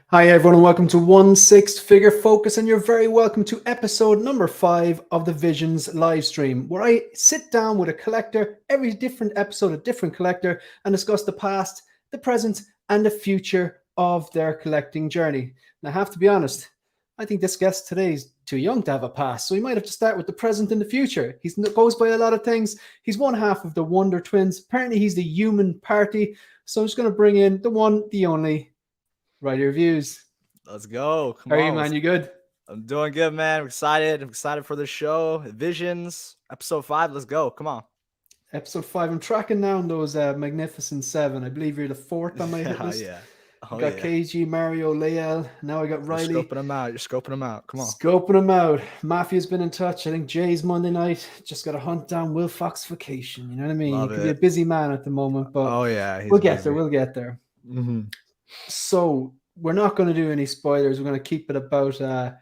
Hi, everyone, and welcome to 1/6 Figure Focus, and you're very welcome to episode number 5 of the Visions live stream, where I sit down with a collector, every different episode, a different collector, and discuss the past, the present, and the future of their collecting journey. And I have to be honest, I think this guest today is too young to have a past, so we might have to start with the present and the future. He goes by a lot of things. He's one half of the Wonder Twins. Apparently, he's the human party. So I'm just going to bring in the one, the only, Write Your Reviews. Let's go. Come How are you, on. man? You good? I'm doing good, man. I'm excited for the show. Visions, episode 5. Let's go. Come on. Episode 5. I'm tracking down those magnificent 7. I believe you're the 4th on my hit list. Yeah. I got KG, Mario, Lael. Now I got Riley. You're scoping them out. Come on. Scoping them out. Mafia's been in touch. I think Jay's Monday night. Just got to hunt down Will Foxification. You know what I mean? Love He could be a busy man at the moment, but we'll get there. We'll get there. Mm-hmm. So we're not going to do any spoilers. We're going to keep it about the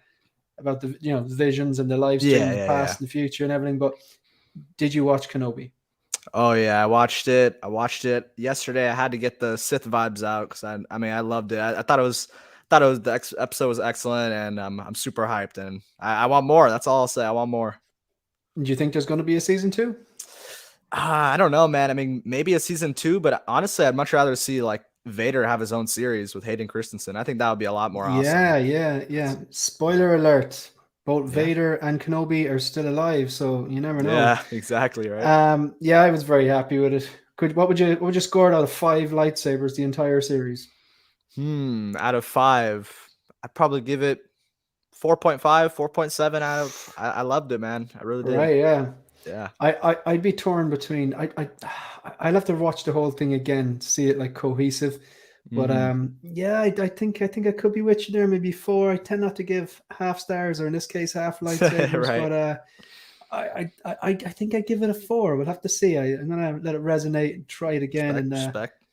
the visions and the live stream, the past and the future and everything. But did you watch Kenobi? Oh yeah, I watched it. Yesterday. I had to get the Sith vibes out because I loved it. I thought the episode was excellent, and I'm super hyped, and I want more. That's all I'll say. I want more. Do you think there's going to be a season 2? I don't know, man. I mean, maybe a season 2, but honestly, I'd much rather see like Vader have his own series with Hayden Christensen. I think that would be a lot more awesome. Yeah. Spoiler alert. Both Vader and Kenobi are still alive, so you never know. Yeah, exactly, right. I was very happy with it. What would you score it out of 5 lightsabers the entire series? Out of 5, I'd probably give it 4.5, 4.7 out of. I loved it, man. I really did. Right, yeah. Yeah. I'd be torn between. I'd have to watch the whole thing again to see it like cohesive. But I think I could be with you there. Maybe 4. I tend not to give half stars, or in this case, half lightsabers. Right. But I think I give it a 4. We'll have to see. I'm gonna let it resonate and try it again Respect.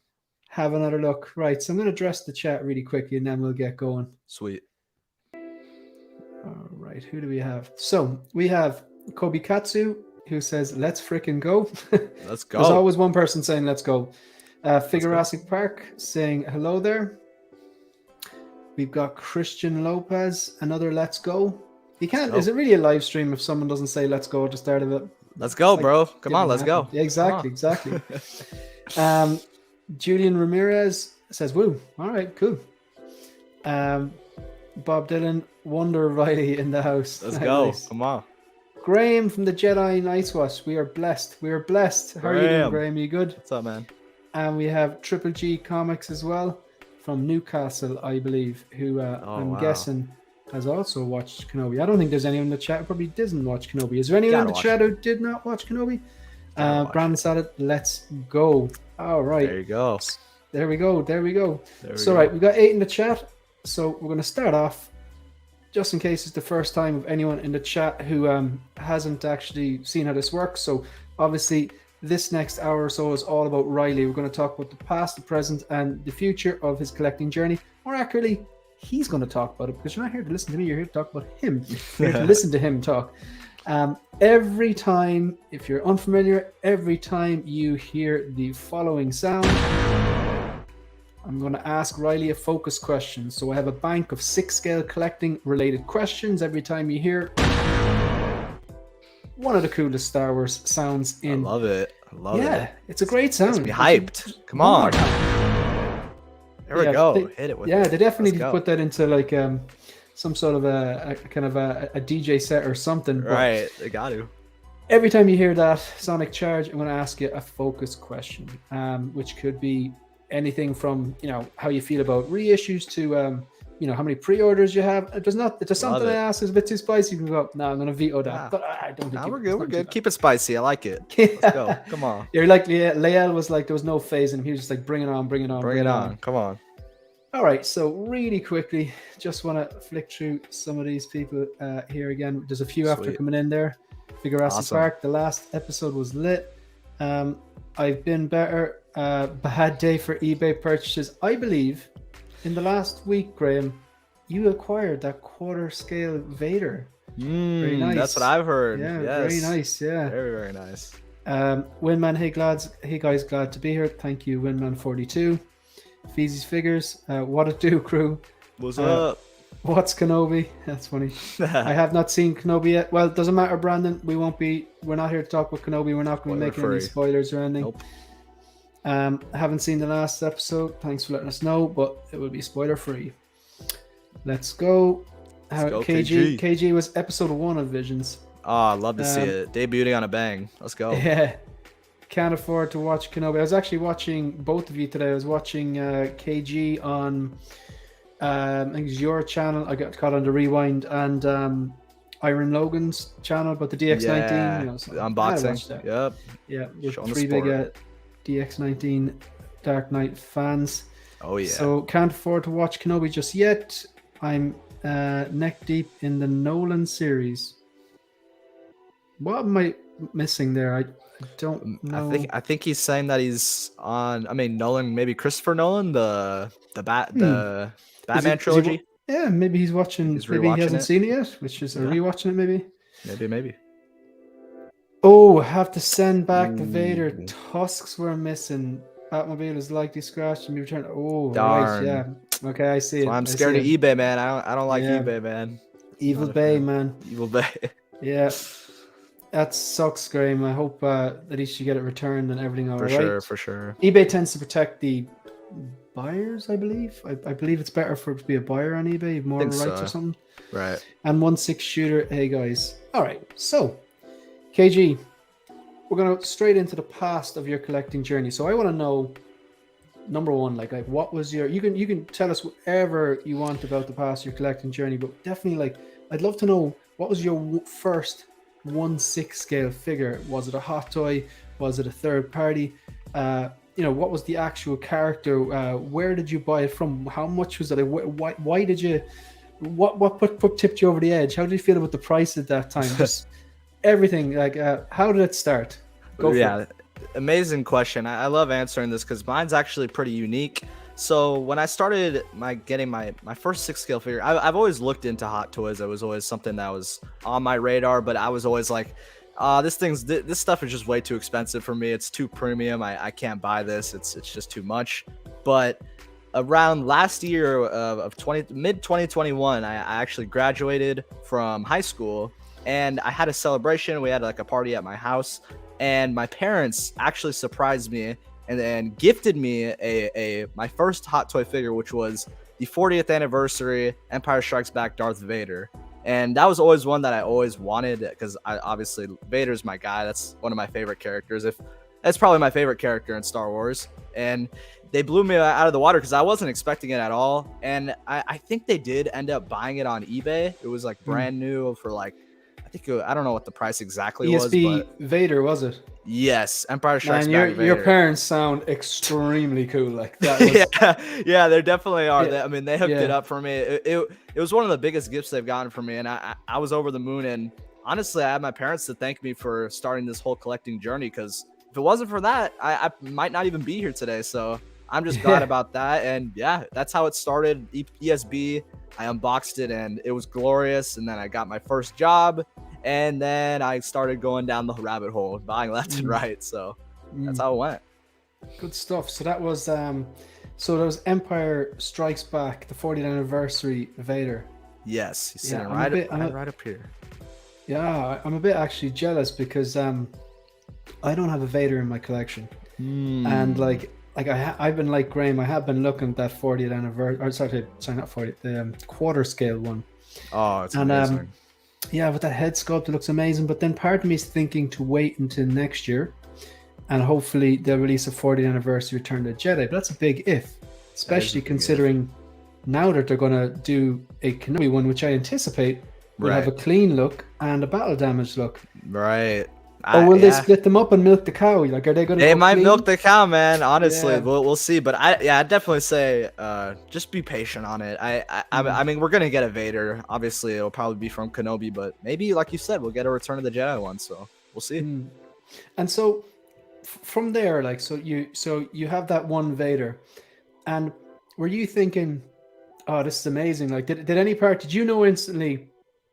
Have another look. Right. So I'm gonna address the chat really quickly, and then we'll get going. Sweet. All right. Who do we have? So we have Kobe Katsu, who says, "Let's frickin' go." Let's go. There's always one person saying, "Let's go." Figurassic Park saying hello there. We've got Christian Lopez, another let's go. You can't. Is it really a live stream if someone doesn't say let's go at the start of it? Let's go, bro. Come on, let's go. Yeah, exactly. Julian Ramirez says, "Woo." All right, cool. Bob Dylan, Wonder Riley in the house. Let's go. Come on. Graham from the Jedi Night Watch. We are blessed. How are you doing, Graham? You good? What's up, man? And we have Triple G Comics as well from Newcastle, I believe, who I'm guessing has also watched Kenobi. I don't think there's anyone in the chat who probably didn't watch Kenobi. Is there anyone in the chat who did not watch Kenobi? Brandon said it. Let's go. All right. There you go. There we go. Right, we got 8 in the chat. So we're going to start off, just in case it's the first time of anyone in the chat who hasn't actually seen how this works. So obviously, this next hour or so is all about Riley. We're going to talk about the past, the present, and the future of his collecting journey. More accurately, he's going to talk about it, because you're not here to listen to me. You're here to talk about him. You're here to listen to him talk. Every time, if you're unfamiliar, every time you hear the following sound, I'm going to ask Riley a focus question. So I have a bank of 6 scale collecting related questions. Every time you hear one of the coolest Star Wars sounds in. I love it. It's a great sound. Let's be hyped. Come on. There we go. Hit it with it. They definitely put that into like some sort of a kind of a DJ set or something. Right. They got to. Every time you hear that Sonic Charge, I'm going to ask you a focus question, which could be anything from, how you feel about reissues to, how many pre-orders you have. If there's something I ask is a bit too spicy, you can go, no, I'm going to veto that. But I don't think we're good. We're good. Keep it spicy. I like it. Let's go. Come on. You're like, Lael was like, there was no phase in him. He was just like, bring it on. Bring it on. Come on. All right. So really quickly, just want to flick through some of these people here again. There's a few after coming in there. Figurassic Park. The last episode was lit. I've been better. Bad day for eBay purchases. I believe in the last week, Graham, you acquired that quarter scale Vader. Very nice. That's what I've heard. Yeah, yes. Very nice. Yeah, very, very nice. Winman, hey guys, glad to be here. Thank you, Winman42. Feezy's Figures, what it do, crew? What's up? What's Kenobi? That's funny. I have not seen Kenobi yet. Well, it doesn't matter, Brandon. We're not here to talk about Kenobi. We're not going to be making any spoilers or anything. Nope. Haven't seen the last episode. Thanks for letting us know, but it will be spoiler free. Let's go. KG was episode 1 of Visions. Oh, I love to see it. Debuting on a bang. Let's go. Yeah. Can't afford to watch Kenobi. I was actually watching both of you today. I was watching KG on I think it's your channel. I got caught on the Rewind, and Iron Logan's channel, but the DX19. Yeah, you know, so unboxing. Yep. Yeah, we're 3 big DX19 Dark Knight fans. Oh yeah. So can't afford to watch Kenobi just yet. I'm neck deep in the Nolan series. What am I missing there? I don't know. I think he's saying that he's on. I mean, Nolan, maybe Christopher Nolan, the Batman trilogy. Yeah, maybe he's watching. Maybe he hasn't seen it yet, which is rewatching it. Maybe. Oh, have to send back the Vader. Tusks were missing. Batmobile is likely scratched and be returned. Oh, darn. Right, yeah. Okay, I see it. I'm scared of eBay, man. I don't like eBay, man. Evil Bay, man. Evil Bay. Yeah. That sucks, Graham. I hope that he should get it returned and everything all right. For sure. eBay tends to protect the buyers, I believe. I believe it's better for it to be a buyer on eBay, more rights or something. Right. And 1/6 shooter. Hey, guys. All right. So, KG, we're going to straight into the past of your collecting journey. So I want to know, number one, like what was your... You can tell us whatever you want about the past of your collecting journey, but definitely, I'd love to know, what was your first 1/6 scale figure? Was it a hot toy? Was it a third party? What was the actual character? Where did you buy it from? How much was it? Why did you? What tipped you over the edge? How did you feel about the price at that time? Just everything. Like, how did it start? Go for it. Amazing question. I love answering this because mine's actually pretty unique. So when I started getting my first 6 scale figure, I've always looked into hot toys. It was always something that was on my radar, but I was always like, this stuff is just way too expensive for me. It's too premium. I can't buy this. It's just too much. But around last year of mid 2021, I actually graduated from high school, and I had a celebration. We had like a party at my house, and my parents actually surprised me and gifted me my first hot toy figure, which was the 40th anniversary Empire Strikes Back Darth Vader. And that was always one that I always wanted, because obviously Vader's my guy. That's one of my favorite characters. That's probably my favorite character in Star Wars. And they blew me out of the water because I wasn't expecting it at all. And I think they did end up buying it on eBay. It was like brand new for like, I don't know what the price exactly was. But Vader, was it? Yes, Empire Strikes Back Vader. Your parents sound extremely cool. Like that was... yeah, they definitely are. Yeah. They hooked it up for me. It was one of the biggest gifts they've gotten from me, and I was over the moon. And honestly, I had my parents to thank me for starting this whole collecting journey, because if it wasn't for that, I might not even be here today. So I'm just glad about that. And yeah, that's how it started. ESB. I unboxed it, and it was glorious. And then I got my first job. And then I started going down the rabbit hole, buying left and right. So that's how it went. Good stuff. So that was Empire Strikes Back, the 40th anniversary Vader. Yes, he's sitting right up here. Yeah, I'm a bit actually jealous because I don't have a Vader in my collection, and I've been like Graham. I have been looking at that 40th anniversary. Or sorry, not 40th, the quarter scale one. Oh, it's amazing. Yeah, with that head sculpt, it looks amazing. But then part of me is thinking to wait until next year, and hopefully they'll release a 40th anniversary Return of the Jedi. But that's a big if, especially considering now that they're going to do a Kenobi one, which I anticipate will have a clean look and a battle damage look. Right. Or will they split them up and milk the cow? Like, are they going to? They might milk the cow, man. Honestly, we'll see. But I'd definitely say just be patient on it. I mean, we're gonna get a Vader. Obviously, it'll probably be from Kenobi, but maybe, like you said, we'll get a Return of the Jedi one. So we'll see. And so from there, like, so you have that one Vader, and were you thinking, oh, this is amazing? Like, did you know instantly,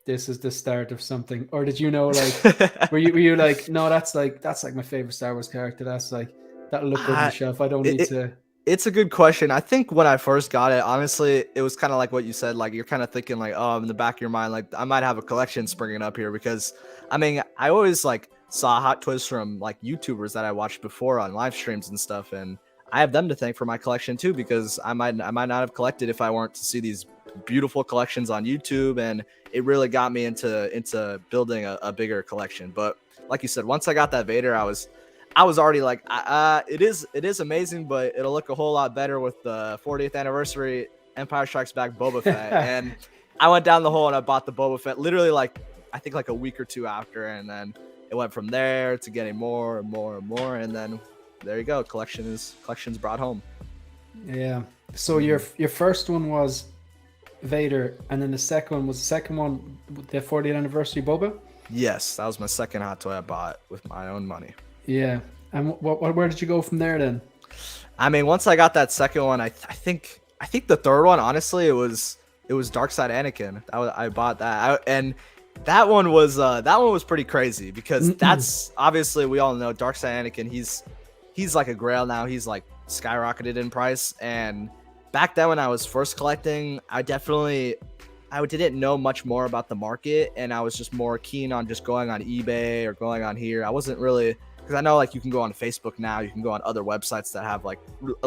this is the start of something? Or did you know, like, were you like, no, that's like my favorite Star Wars character. That's like, that'll look good on the shelf. I don't need to. It's a good question. I think when I first got it, honestly, it was kind of like what you said. Like you're kind of thinking like, oh, in the back of your mind, like I might have a collection springing up here because, I mean, I always like saw Hot Toys from like YouTubers that I watched before on live streams and stuff, and I have them to thank for my collection too because I might not have collected if I weren't to see these beautiful collections on YouTube, and it really got me into building a bigger collection. But like you said, once I got that Vader, I was already like, it is amazing, but it'll look a whole lot better with the 40th anniversary Empire Strikes Back Boba Fett. And I went down the hole and I bought the Boba Fett literally like I think like a week or two after, and then it went from there to getting more and more and more, and then there you go, collections brought home. Yeah. So your first one was Vader, and then the second one, the 40th anniversary Boba. Yes, that was my second hot toy I bought with my own money. Yeah. And where did you go from there then? I mean, once I got that second one, I think the third one, honestly, it was Dark Side Anakin. I bought that, and that one was pretty crazy because that's obviously we all know Dark Side Anakin. He's like a grail now. He's like skyrocketed in price. And back then when I was first collecting, I didn't know much more about the market, and I was just more keen on just going on eBay or going on here. I wasn't really, because I know like you can go on Facebook now, you can go on other websites that have like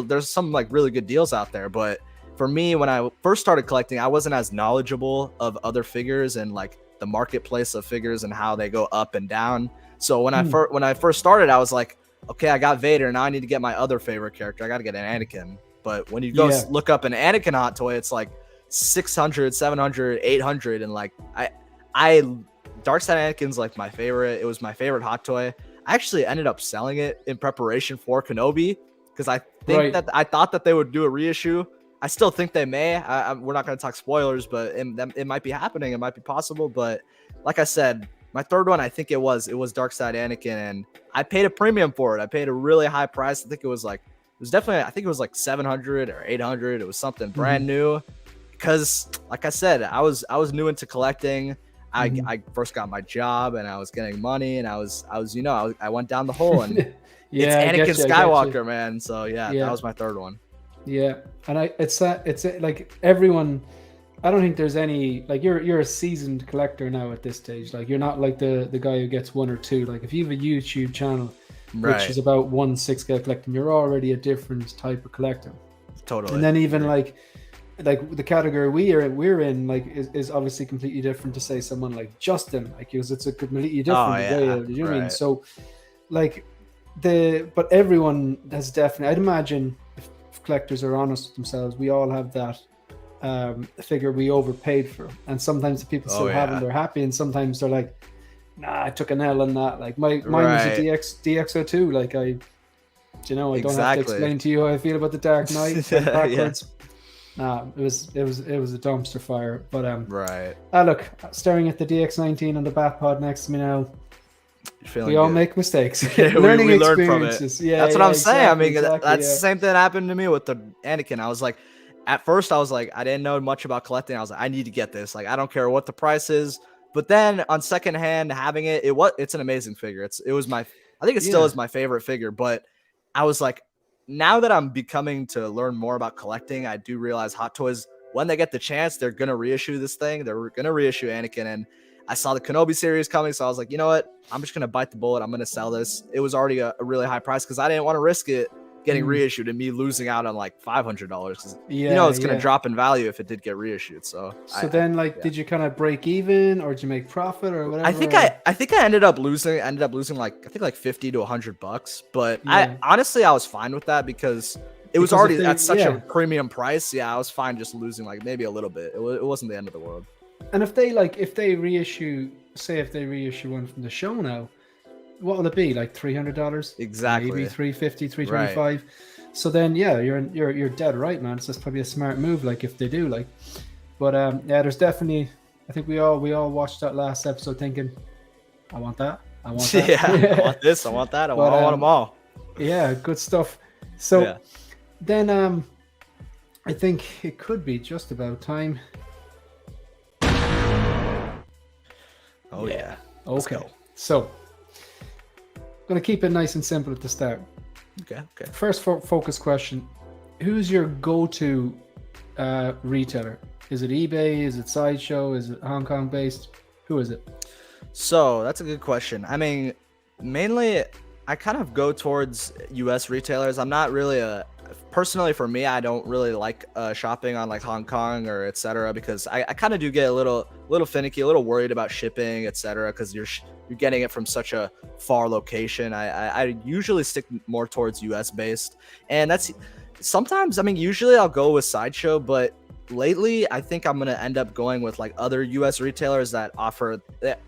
there's some like really good deals out there. But for me, when I first started collecting, I wasn't as knowledgeable of other figures and like the marketplace of figures and how they go up and down. So when I first started, I was like, okay, I got Vader, now I need to get my other favorite character. I got to get an Anakin. But when you go look up an Anakin hot toy, it's like 600, 700, 800, and like I Dark Side Anakin's like my favorite. It was my favorite hot toy. I actually ended up selling it in preparation for Kenobi because I think that I thought that they would do a reissue. I still think they may. We're not going to talk spoilers, but it might be happening. It might be possible. But like I said, my third one, I think it was Dark Side Anakin, and I paid a premium for it. I paid a really high price. I think it was like like 700 or 800. It was something brand new. Because, like I said, I was new into collecting. I first got my job and I was getting money, and I went down the hole, and it's Anakin Skywalker, man. So that was my third one. Yeah, and it's like everyone. I don't think there's any like you're a seasoned collector now at this stage. Like you're not like the guy who gets one or two. Like if you have a YouTube channel, which is about 1/6 collecting, you're already a different type of collector. Totally. And then even like the category we're in like is obviously completely different to say someone like Justin, like because it's a completely different way. You know what I mean? So like but everyone has definitely, I'd imagine if collectors are honest with themselves, we all have that figure we overpaid for, and sometimes the people still have them, they're happy, and sometimes they're like, nah, I took an L on that. Like mine was a DX02. Like I don't have to explain to you how I feel about the Dark Knight backwards. Nah, it was a dumpster fire. But look, staring at the DX19 on the back pod next to me now. We all make mistakes. Learning we experiences. From it. That's what I'm saying. I mean, that's the same thing that happened to me with the Anakin. I was like, at first I was like, I didn't know much about collecting. I was like, I need to get this. Like, I don't care what the price is. But then on second hand, having it's an amazing figure. I think it still is my favorite figure. But I was like, now that I'm becoming to learn more about collecting, I do realize Hot Toys, when they get the chance, they're going to reissue this thing. They're going to reissue Anakin. And I saw the Kenobi series coming, so I was like, you know what? I'm just going to bite the bullet. I'm going to sell this. It was already a really high price because I didn't want to risk it getting reissued and me losing out on like $500 because it's going to drop in value if it did get reissued. So did you kind of break even, or did you make profit or whatever? I think I ended up losing like I think like $50 to $100, but I was fine with that because it was already at such a premium price. I was fine just losing like maybe a little bit. It wasn't the end of the world. And if they reissue one from the show now, what will it be, like $300? Exactly. Maybe $350, $325. Right. So then you're dead right, man. So it's probably a smart move, like if they do, like. But there's definitely, I think we all watched that last episode thinking, I want that. I want that. I want this, I want that, I want them all. Yeah, good stuff. So then I think it could be just about time. Oh yeah. Okay. So I'm gonna keep it nice and simple at the start. Okay. First focus question: who's your go-to retailer? Is it eBay? Is it Sideshow? Is it Hong Kong based? Who is it? So that's a good question. I mean, mainly I kind of go towards US retailers. I'm not really personally, for me, I don't really like shopping on like Hong Kong or etc. because I kind of do get a little finicky, a little worried about shipping, etc. because you're getting it from such a far location. I usually stick more towards US based, and that's sometimes, I mean, usually I'll go with Sideshow, but lately I think I'm gonna end up going with like other US retailers that offer,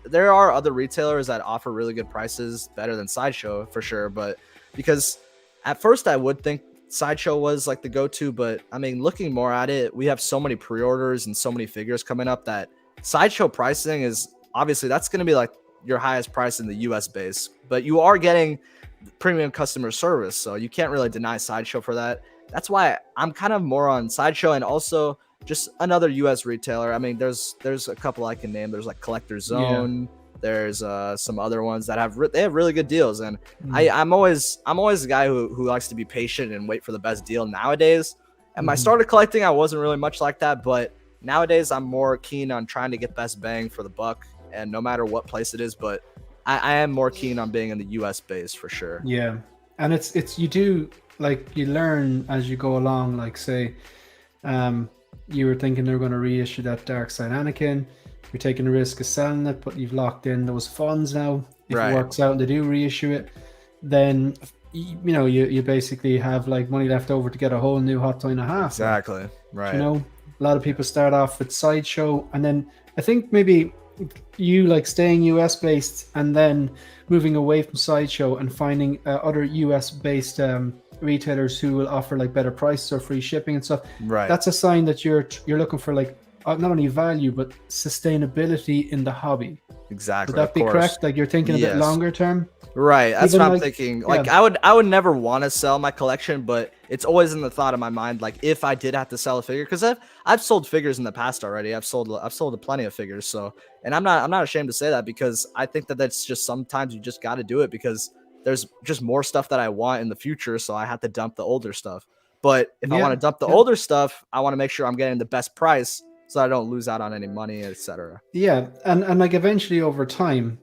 there are other retailers that offer really good prices, better than Sideshow for sure. But because at first I would think Sideshow was like the go-to, but I mean, looking more at it, we have so many pre-orders and so many figures coming up that Sideshow pricing is obviously, that's going to be like your highest price in the US base, but you are getting premium customer service, so you can't really deny Sideshow for that. That's why I'm kind of more on Sideshow, and also just another US retailer. I mean, there's a couple I can name. There's like Collector Zone. Yeah. There's some other ones that have they have really good deals, and I'm always a guy who likes to be patient and wait for the best deal nowadays. And I started collecting, I wasn't really much like that, but nowadays I'm more keen on trying to get best bang for the buck, and no matter what place it is. But I am more keen on being in the US base for sure. Yeah, and it's you do, like, you learn as you go along. Like, say, you were thinking they were going to reissue that Dark Side Anakin. You're taking the risk of selling it, but you've locked in those funds now. If it works out and they do reissue it, then you know you basically have like money left over to get a whole new Hot Toy and a half. Exactly. Right. You know, a lot of people start off with Sideshow, and then I think maybe you like staying US based and then moving away from Sideshow and finding other US based retailers who will offer like better prices or free shipping and stuff. Right. That's a sign that you're looking for like not only value but sustainability in the hobby. Exactly. Would that be correct? Like, you're thinking a bit longer term? Right. That's what I'm thinking. Like, I would never want to sell my collection, but it's always in the thought of my mind, like, if I did have to sell a figure, because I've sold figures in the past already. I've sold plenty of figures. So, and I'm not ashamed to say that, because I think that that's just, sometimes you just got to do it, because there's just more stuff that I want in the future. So I have to dump the older stuff. But if I want to dump the older stuff, I want to make sure I'm getting the best price, so I don't lose out on any money, etc. Yeah, and like eventually over time,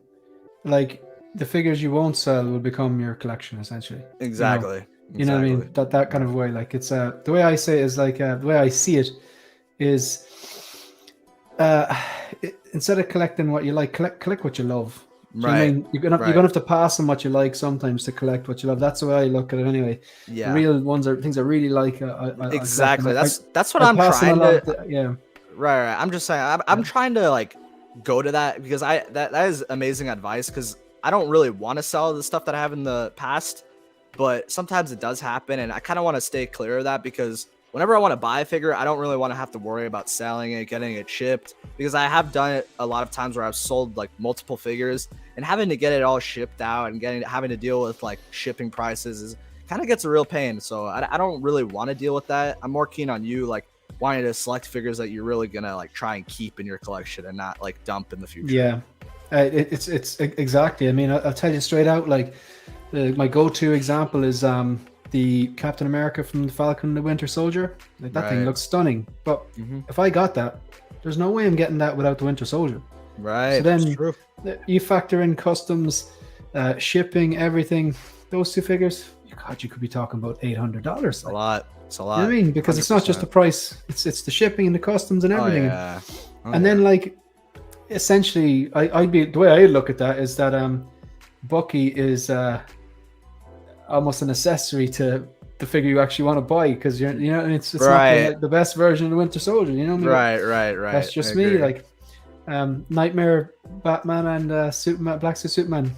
like the figures you won't sell will become your collection essentially. Exactly. You know what I mean? That kind of way. Like, it's the way I say it is like the way I see it is instead of collecting what you like, collect what you love. Right. You know, you're gonna have to pass on what you like sometimes to collect what you love. That's the way I look at it anyway. Yeah. The real ones are things I really like. Exactly. That's what I'm trying to. Yeah. Right. I'm just saying, I'm trying to like go to that, because that is amazing advice, because I don't really want to sell the stuff that I have in the past, but sometimes it does happen, and I kind of want to stay clear of that, because whenever I want to buy a figure, I don't really want to have to worry about selling it, getting it shipped, because I have done it a lot of times where I've sold like multiple figures, and having to get it all shipped out and having to deal with like shipping prices is kind of gets a real pain. So I don't really want to deal with that. I'm more keen on you like wanting to select figures that you're really gonna like try and keep in your collection and not like dump in the future. Yeah, it's exactly. I mean, I'll tell you straight out, like my go-to example is the Captain America from the Falcon and the Winter Soldier. Like, that thing looks stunning, but if I got that, there's no way I'm getting that without the Winter Soldier. Right. So then you factor in customs, shipping, everything. Those two figures, God, you could be talking about $800. A lot. It's a lot. You know what I mean? Because 100%. It's not just the price; it's the shipping and the customs and everything. And then, like, essentially, the way I look at that is that Bucky is almost an accessory to the figure you actually want to buy, because it's not the best version of the Winter Soldier. You know what I mean? Right. That's just me. Like, Nightmare Batman and Superman, Black Suit Superman.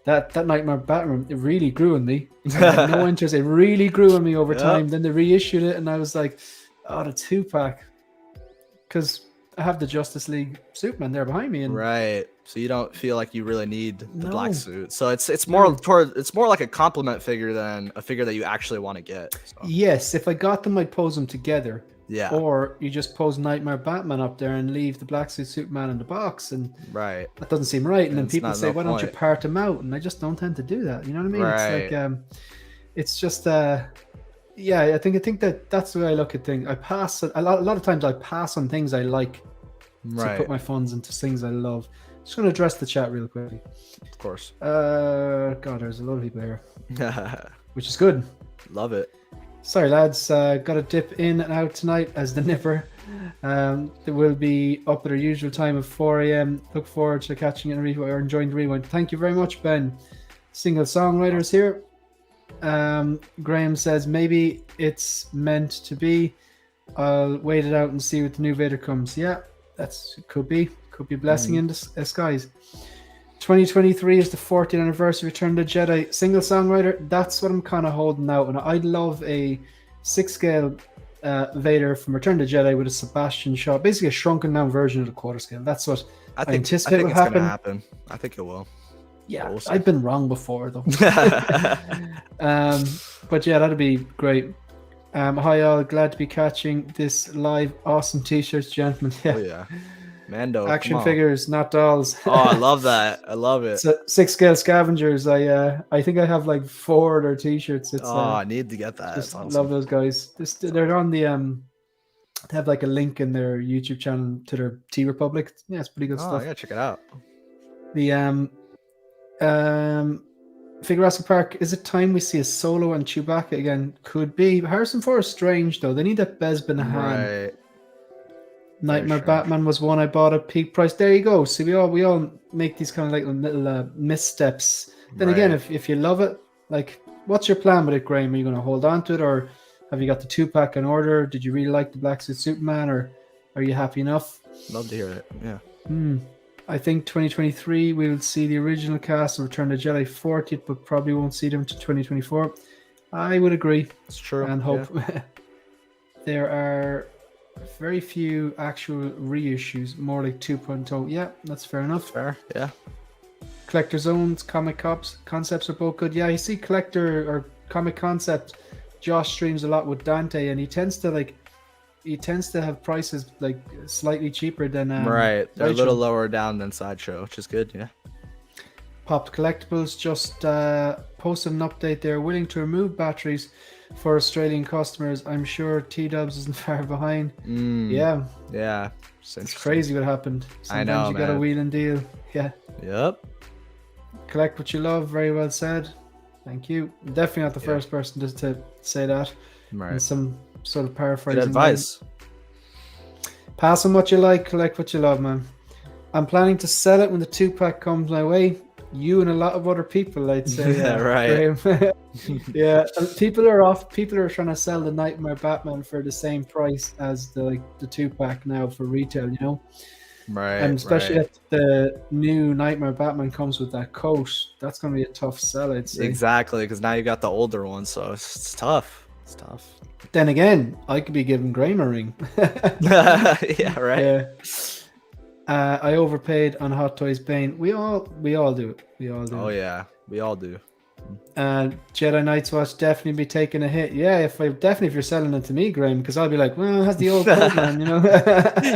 That Nightmare Batman, it really grew on me. I had no interest. It really grew on me over time. Then they reissued it, and I was like, oh, the 2-pack, because I have the Justice League Superman there behind me. And right. So you don't feel like you really need the black suit. So it's more like a compliment figure than a figure that you actually want to get. So. Yes, if I got them, I'd pose them together. Yeah. Or you just pose Nightmare Batman up there and leave the black suit Superman in the box, and that doesn't seem right. And then people say, "Why don't you part them out?" And I just don't tend to do that. You know what I mean? Right. It's like it's just Yeah, I think that's the way I look at things. I pass a lot of times. I pass on things I like to put Right. my funds into things I love. Just going to address the chat real quickly. Of course. God, there's a lot of people here, which is good. Love it. Sorry, lads. Got to dip in and out tonight as the nipper. They will be up at our usual time of 4 a.m. Look forward to catching it and or enjoying the rewind. Thank you very much, Ben. Single songwriters here. Graham says maybe it's meant to be. I'll wait it out and see what the new Vader comes. Yeah, could be a blessing in disguise. 2023 is the 40th anniversary of Return of the Jedi. Single songwriter, that's what I'm kind of holding out. And I'd love a 6-scale Vader from Return of the Jedi with a Sebastian shot, basically a shrunken down version of the quarter scale. That's what I anticipate will happen. I think it will. Yeah, We'll see. I've been wrong before though. But yeah, that'd be great. Hi all, glad to be catching this live. Awesome t-shirts, gentlemen. Yeah. Oh yeah, Mando. Action figures, not dolls. Oh, I love that. I love it. So 6-scale scavengers. I think I have like 4 of their t-shirts. It's I need to get that. just Awesome. love those guys. They're on the they have like a link in their YouTube channel to their T Republic. Yeah, it's pretty good I stuff. gotta check it out. The Figuraska Park, is it time we see a Solo and Chewbacca again? Could be. Harrison Ford is strange though. They need that Bespin hand. Right. Nightmare strange. Batman was one I bought at peak price. There you go. See, we all make these kind of like little missteps. Then again, if you love it, like, what's your plan with it, Graham? Are you going to hold on to it, or have you got the 2-pack in order? Did you really like the Black Suit Superman, or are you happy enough? Love to hear it. Yeah. I think 2023 we will see the original cast of Return of the Jedi 40th, but probably won't see them to 2024. I would agree. It's true. And hope there are very few actual reissues, more like 2.0. Yeah, that's fair enough. Fair. Yeah. Collector Zones, comic concepts are both good. Yeah, you see collector or comic concept. Josh streams a lot with Dante, and he tends to have prices like slightly cheaper than Right. They're a Sideshow. little lower down than Sideshow, which is good. Yeah. Popped Collectibles just posted an update. They're willing to remove batteries for Australian customers. I'm sure T-Dubs isn't far behind. Yeah, Yeah. it's crazy what happened. I know, you got a man. wheel and deal. Yeah. Yep. Collect what you love. Very well said. Thank you. Definitely not the first person to say that. Right. In some sort of Good paraphrasing. advice. Pass on what you like, collect what you love, man. I'm planning to sell it when the 2-pack comes my way. You and a lot of other people, I'd say. Yeah, right. Graham. Yeah, and people are trying to sell the Nightmare Batman for the same price as the 2-pack now for retail, you know? Right. And especially if the new Nightmare Batman comes with that coat, that's going to be a tough sell, I'd say. Exactly, because now you got the older one, so it's tough. It's tough. Then again, I could be giving Graham a ring. Yeah, right. Yeah. I overpaid on Hot Toys Bane. We all do it. We all do. Oh it. yeah, we all do. Jedi Night's Watch definitely be taking a hit. Yeah, if you're selling it to me, Graham, because I'll be like, well, it has the old coat, man. You know,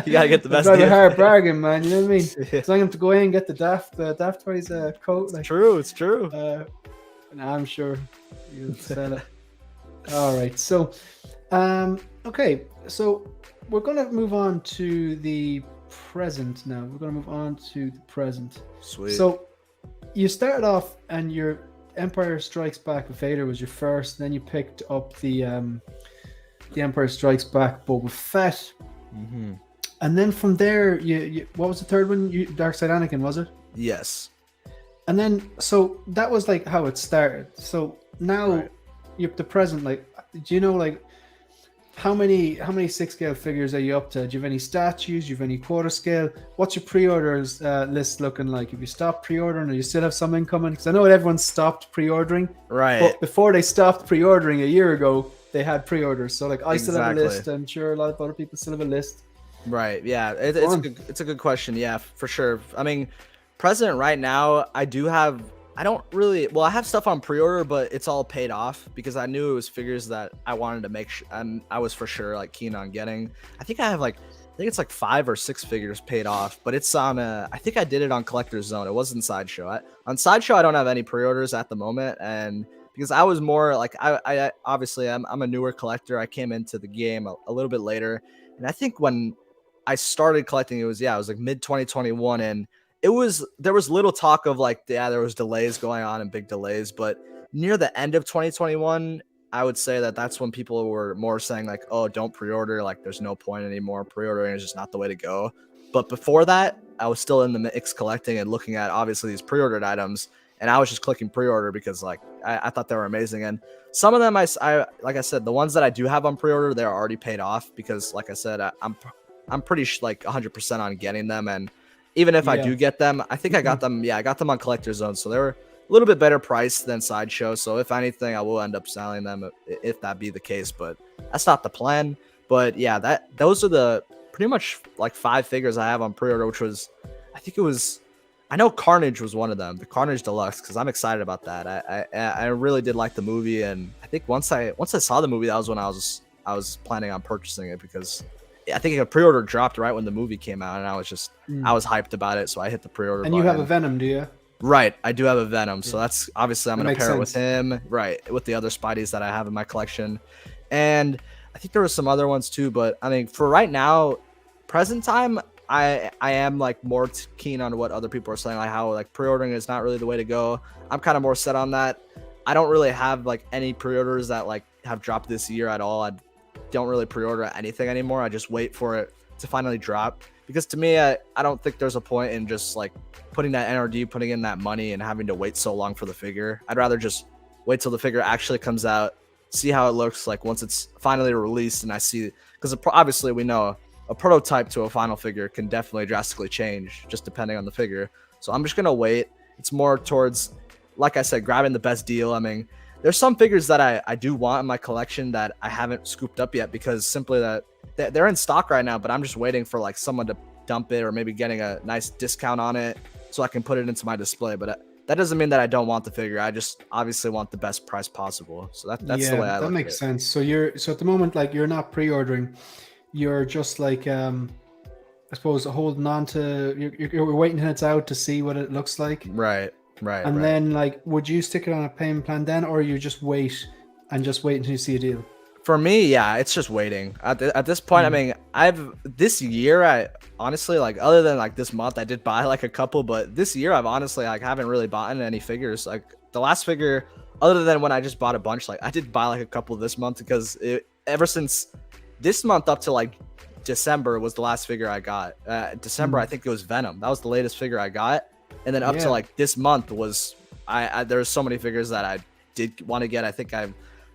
You gotta get the best Drive a deal. hard bargain, man. You know what I mean? So I'm going to go in and get the Daft Toys coat. Like, True, it's true. I'm sure you'll sell it. All right, so okay, so we're going to move on to the present now. We're going to move on to the present. Sweet. So you started off and your Empire Strikes Back with Vader was your first, then you picked up the Empire Strikes Back Boba Fett, and then from there you what was the third one? Dark Side Anakin, was it? Yes. And then so that was like how it started. So now you're the present. Like, do you know like how many 6-scale figures are you up to? Do you have any statues? Do you have any quarter scale? What's your pre-orders list looking like? Have you stopped pre-ordering, or you still have some incoming? Because I know everyone stopped pre-ordering. Right. But before they stopped pre-ordering a year ago, they had pre-orders. So like I still have a Exactly. list. I'm sure a lot of other people still have a list. Right. Yeah. It's a good question. Yeah, for sure. I mean, present right now, I have stuff on pre-order, but it's all paid off because I knew it was figures that I wanted to make sure, and I was for sure like keen on getting. I think it's like 5 or 6 figures paid off, but it's on I think I did it on Collector's Zone. It wasn't Sideshow. On Sideshow, I don't have any pre-orders at the moment, and because I was more like I obviously I'm a newer collector. I came into the game a little bit later, and I think when I started collecting, it was like mid 2021, and there was little talk of like there was delays going on and big delays, but near the end of 2021, I would say that's when people were more saying like, oh, don't pre-order, like there's no point anymore, pre-ordering is just not the way to go. But before that, I was still in the mix collecting and looking at obviously these pre-ordered items, and I was just clicking pre-order because like I thought they were amazing. And some of them I like I said, the ones that I do have on pre-order, they're already paid off because like I said, I'm pretty like 100% on getting them. And even if I do get them, I think I got them. Yeah, I got them on Collector's Zone, so they were a little bit better price than Sideshow. So if anything, I will end up selling them if that be the case. But that's not the plan. But yeah, those are the pretty much like 5 figures I have on pre-order, which was, I know Carnage was one of them, the Carnage Deluxe, because I'm excited about that. I really did like the movie, and I think once I saw the movie, that was when I was planning on purchasing it, because I think a pre-order dropped right when the movie came out, and I was hyped about it, so I hit the pre-order. And you have a Venom, do you? Right, I do have a Venom, so that's obviously I'm gonna pair it with him, right, with the other Spideys that I have in my collection, and I think there were some other ones too. But I mean, for right now, present time, I am like more keen on what other people are saying, like how like pre-ordering is not really the way to go. I'm kind of more set on that. I don't really have like any pre-orders that like have dropped this year at all. I don't really pre-order anything anymore. I just wait for it to finally drop, because to me, I don't think there's a point in just like putting that NRD, putting in that money and having to wait so long for the figure. I'd rather just wait till the figure actually comes out, see how it looks like once it's finally released, and I see, because obviously we know a prototype to a final figure can definitely drastically change just depending on the figure. So I'm just gonna wait. It's more towards, like I said, grabbing the best deal. I mean, there's some figures that I do want in my collection that I haven't scooped up yet, because simply that they're in stock right now, but I'm just waiting for like someone to dump it or maybe getting a nice discount on it so I can put it into my display. But that doesn't mean that I don't want the figure. I just obviously want the best price possible. So that's the way I look at it. That makes sense. So at the moment, like, you're not pre-ordering. You're just like, I suppose, holding on to, you're waiting till it's out to see what it looks like. Right. And then, like, would you stick it on a payment plan then, or you just wait until you see a deal? For me, yeah, it's just waiting. At this point, I mean, this year, I honestly, like, other than like this month, I did buy like a couple, but this year I've honestly like haven't really bought any figures. Like the last figure, other than when I just bought a bunch, like I did buy like a couple this month, because ever since this month up to like December was the last figure I got. December, I think it was Venom. That was the latest figure I got. And then up to like this month was, there's so many figures that I did want to get. I think I've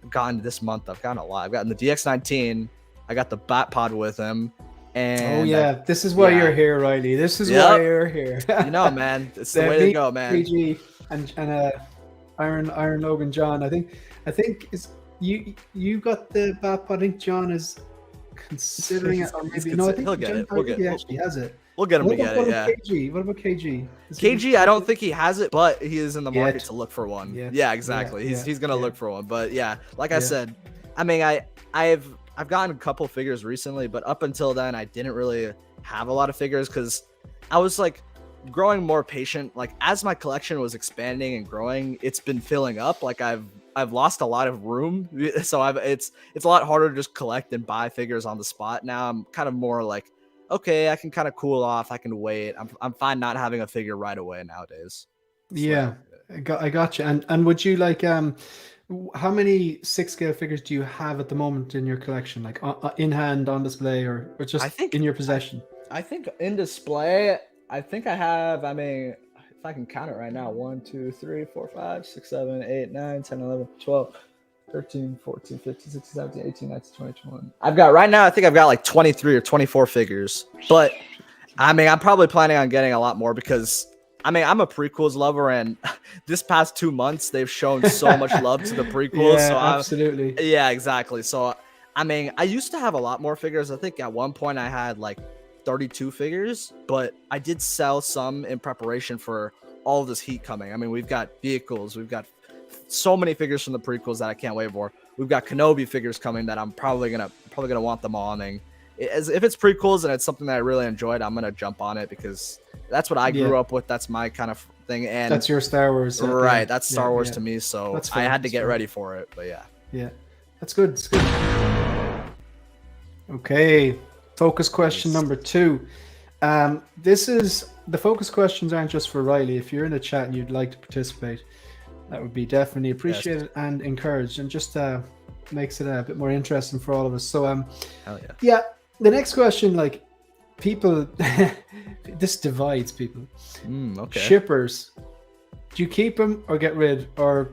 gotten this month. I've gotten a lot. I've gotten the DX19. I got the Bat Pod with him. And this is why you're here, Riley. This is why you're here. You know, man, it's the way to go, man. PG and Iron Logan John. I think is you got the Bat Pod. I think John is considering it, or maybe I think he'll get it. We'll get he actually has it. We'll get him to get it. Yeah. What about KG? KG, I don't think he has it, but he is in the market to look for one. Yeah, exactly. He's gonna look for one. But yeah, like I said, I mean, I've gotten a couple figures recently, but up until then, I didn't really have a lot of figures, because I was like growing more patient. Like as my collection was expanding and growing, it's been filling up. Like I've lost a lot of room, so it's a lot harder to just collect and buy figures on the spot. Now I'm kind of more like, okay, I can kind of cool off. I can wait. I'm fine not having a figure right away nowadays. So, I got you. And would you like how many 6-scale figures do you have at the moment in your collection, like in hand, on display, or just in your possession? I think in display, I think I have, I mean, if I can count it right now, 1, 2, 3, 4, 5, 6, 7, 8, 9, 10, 11, 12, 13, 14, 15, 16, 17, 18, 19, 20, 21. I've got right now, I think I've got like 23 or 24 figures. But I mean, I'm probably planning on getting a lot more, because I mean, I'm a prequels lover, and this past 2 months they've shown so much love to the prequels. Yeah, so absolutely. Yeah, exactly. So I mean, I used to have a lot more figures. I think at one point I had like 32 figures, but I did sell some in preparation for all of this heat coming. I mean, we've got vehicles, we've got so many figures from the prequels that I can't wait for. We've got Kenobi figures coming that I'm probably gonna want them all. And if it's prequels and it's something that I really enjoyed, I'm gonna jump on it, because that's what I grew up with. That's something, and that's your Star Wars. Right, that's Star Wars to me, so I had to get ready for it. But yeah, that's good. It's good. Okay, focus question number 2. This is the focus questions aren't just for Riley. If you're in the chat and you'd like to participate, that would be definitely appreciated and encouraged, and just makes it a bit more interesting for all of us. So hell yeah, the next question, like, people this divides people. Okay. Shippers, do you keep them or get rid, or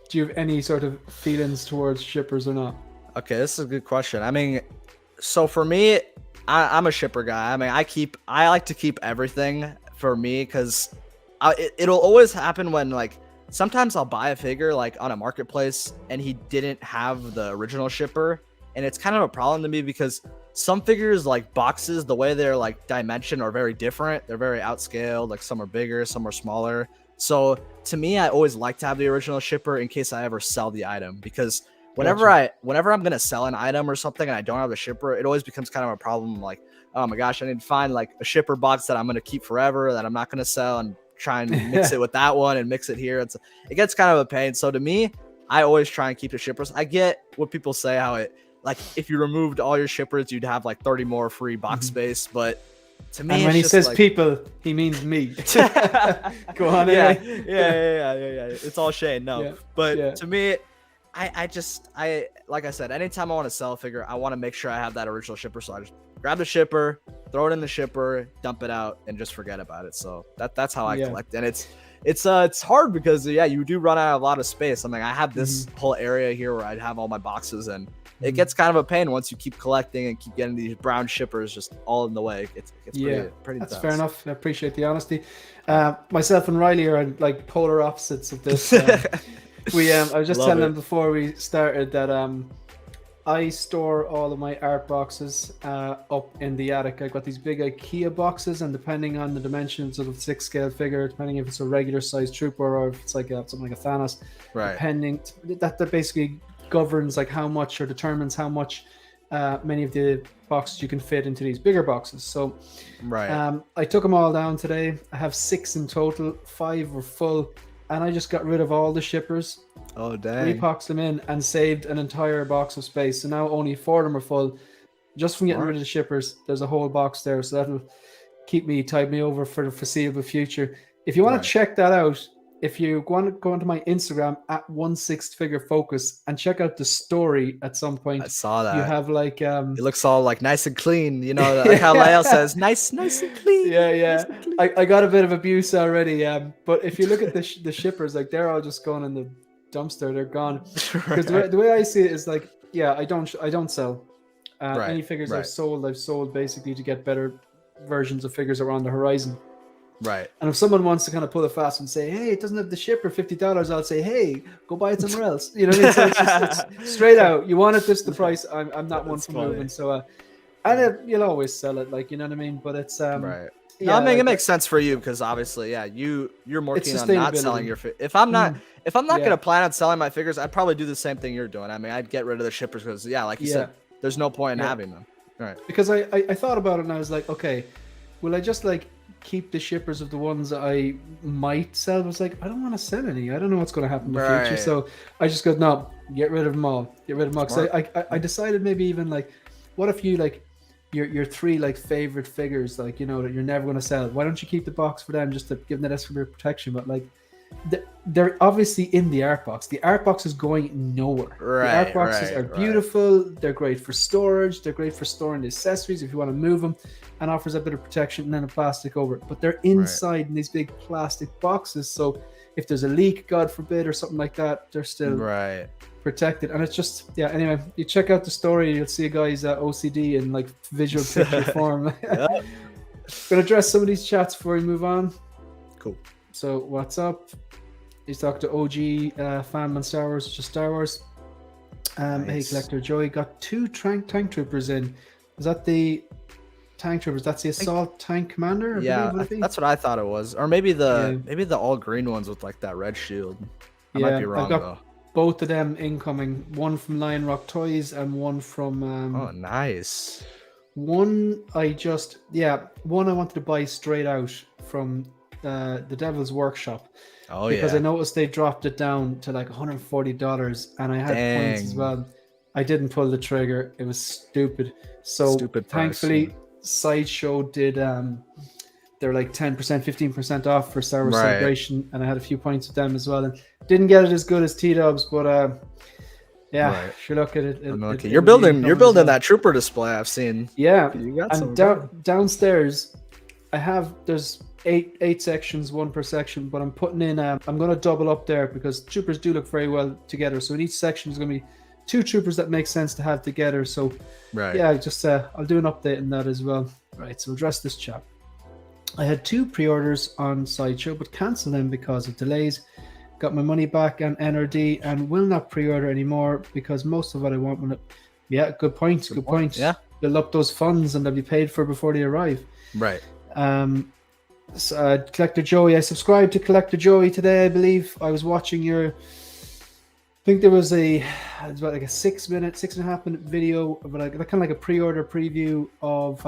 do you have any sort of feelings towards shippers or not? Okay, this is a good question. I mean, so for me, I'm a shipper guy. I mean, I like to keep everything for me, because it'll always happen when, like, sometimes I'll buy a figure like on a marketplace and he didn't have the original shipper, and it's kind of a problem to me because some figures, like boxes, the way they're like dimensioned are very different. They're very outscaled. Like some are bigger, some are smaller. So to me, I always like to have the original shipper in case I ever sell the item, because whenever I'm gonna sell an item or something and I don't have a shipper, it always becomes kind of a problem. Like, oh my gosh, I need to find like a shipper box that I'm gonna keep forever, that I'm not gonna sell, and try and mix it with that one and mix it here. It gets kind of a pain. So to me, I always try and keep the shippers. I get what people say, how it, like, if you removed all your shippers, you'd have like 30 more free box space. But to me, and when he says like, people, he means me. Go on. Yeah. It's all Shane. No, but to me, I like I said, anytime I want to sell a figure, I want to make sure I have that original shipper. So I just grab the shipper, throw it in the shipper, dump it out, and just forget about it. So that's how I collect. And it's hard because you do run out of a lot of space. I mean, I have this whole area here where I'd have all my boxes, and it gets kind of a pain once you keep collecting and keep getting these brown shippers just all in the way. It's pretty that's intense. Fair enough. I appreciate the honesty. Myself and Riley are like polar opposites of this. I was just telling them before we started that I store all of my art boxes up in the attic. I got these big IKEA boxes, and depending on the dimensions of the 6 scale figure, depending if it's a regular size trooper or if it's like something like a Thanos, depending, that basically governs like how much, or determines how much many of the boxes you can fit into these bigger boxes. So I took them all down today. I have 6 in total. 5 were full, and I just got rid of all the shippers. Oh dang! Repoxed them in and saved an entire box of space. So now only 4 of them are full, just from getting rid of the shippers. There's a whole box there, so that'll tide me over for the foreseeable future. If you want to check that out, if you go onto my Instagram at 16figurefocus and check out the story at some point. I saw that. You have like it looks all like nice and clean, you know, like how Lyle says, nice and clean. Yeah. Nice clean. I got a bit of abuse already. But if you look at the shippers, like, they're all just going in the dumpster. They're gone. Because the way I see it is like, I don't sell. Any figures I've sold basically to get better versions of figures that are on the horizon. Right. And if someone wants to kind of pull a fast and say, hey, it doesn't have the shipper, $50, I'll say, hey, go buy it somewhere else. You know what I mean? So it's straight out. You want it, this the price. I'm not one for moving. So you'll always sell it, like, you know what I mean? But it's right. No, I mean, it makes sense for you because obviously, you're more keen on not selling your figures. If I'm not gonna plan on selling my figures, I'd probably do the same thing you're doing. I mean, I'd get rid of the shippers because like you said, there's no point in having them. Right. Because I thought about it and I was like, okay, will I just like keep the shippers of the ones that I might sell? I was like, I don't want to sell any. I don't know what's going to happen in the future. So I just go, no, get rid of them all. Because I decided maybe even like, what if you like your 3 like favorite figures, like, you know, that you're never going to sell? Why don't you keep the box for them just to give them that extra protection? But like, they're obviously in the art box. The art box is going nowhere. The art boxes are beautiful. They're great for storage. They're great for storing the accessories if you want to move them, and offers a bit of protection and then a plastic over it. But they're inside in these big plastic boxes. So if there's a leak, God forbid, or something like that, they're still protected. And it's just, anyway, you check out the story, you'll see a guy's OCD in like visual picture form. Gonna address some of these chats before we move on. Cool. So what's up? He's talking to OG fan on Star Wars, just Star Wars. Hey, Collector Joey, got 2 tank troopers in. Is that the tank troopers? That's the assault tank commander? That's what I thought it was. Or maybe the all green ones with like that red shield. I might be wrong, I've got though. Both of them incoming. One from Lion Rock Toys and one from oh, nice. One I wanted to buy straight out from the Devil's Workshop. Oh because yeah. I noticed they dropped it down to like $140, and I had points as Dang. well. I didn't pull the trigger. It was stupid. So Stupid price, thankfully, yeah. Sideshow did. They're like 10%, 15% off for Star Wars Right. Celebration, and I had a few points with them as well. And didn't get it as good as T-Dubs, but yeah, Right. if you look at it, You're building that trooper display I've seen. Yeah, You got and some downstairs, there's eight sections, one per section, but I'm putting in. I'm going to double up there because troopers do look very well together. So in each section is going to be 2 troopers that make sense to have together. So right. yeah, just I'll do an update on that as well. Right, so address this chap. I had 2 pre-orders on Sideshow, but cancelled them because of delays. Got my money back on NRD and will not pre-order anymore because most of what I want. Yeah, good point. Good point. Yeah, build up those funds and they'll be paid for before they arrive. Right. So, Collector Joey, I subscribed to Collector Joey today. I believe I was watching your. I think there was it's about like a 6.5 minute video of like kind of like a pre-order preview of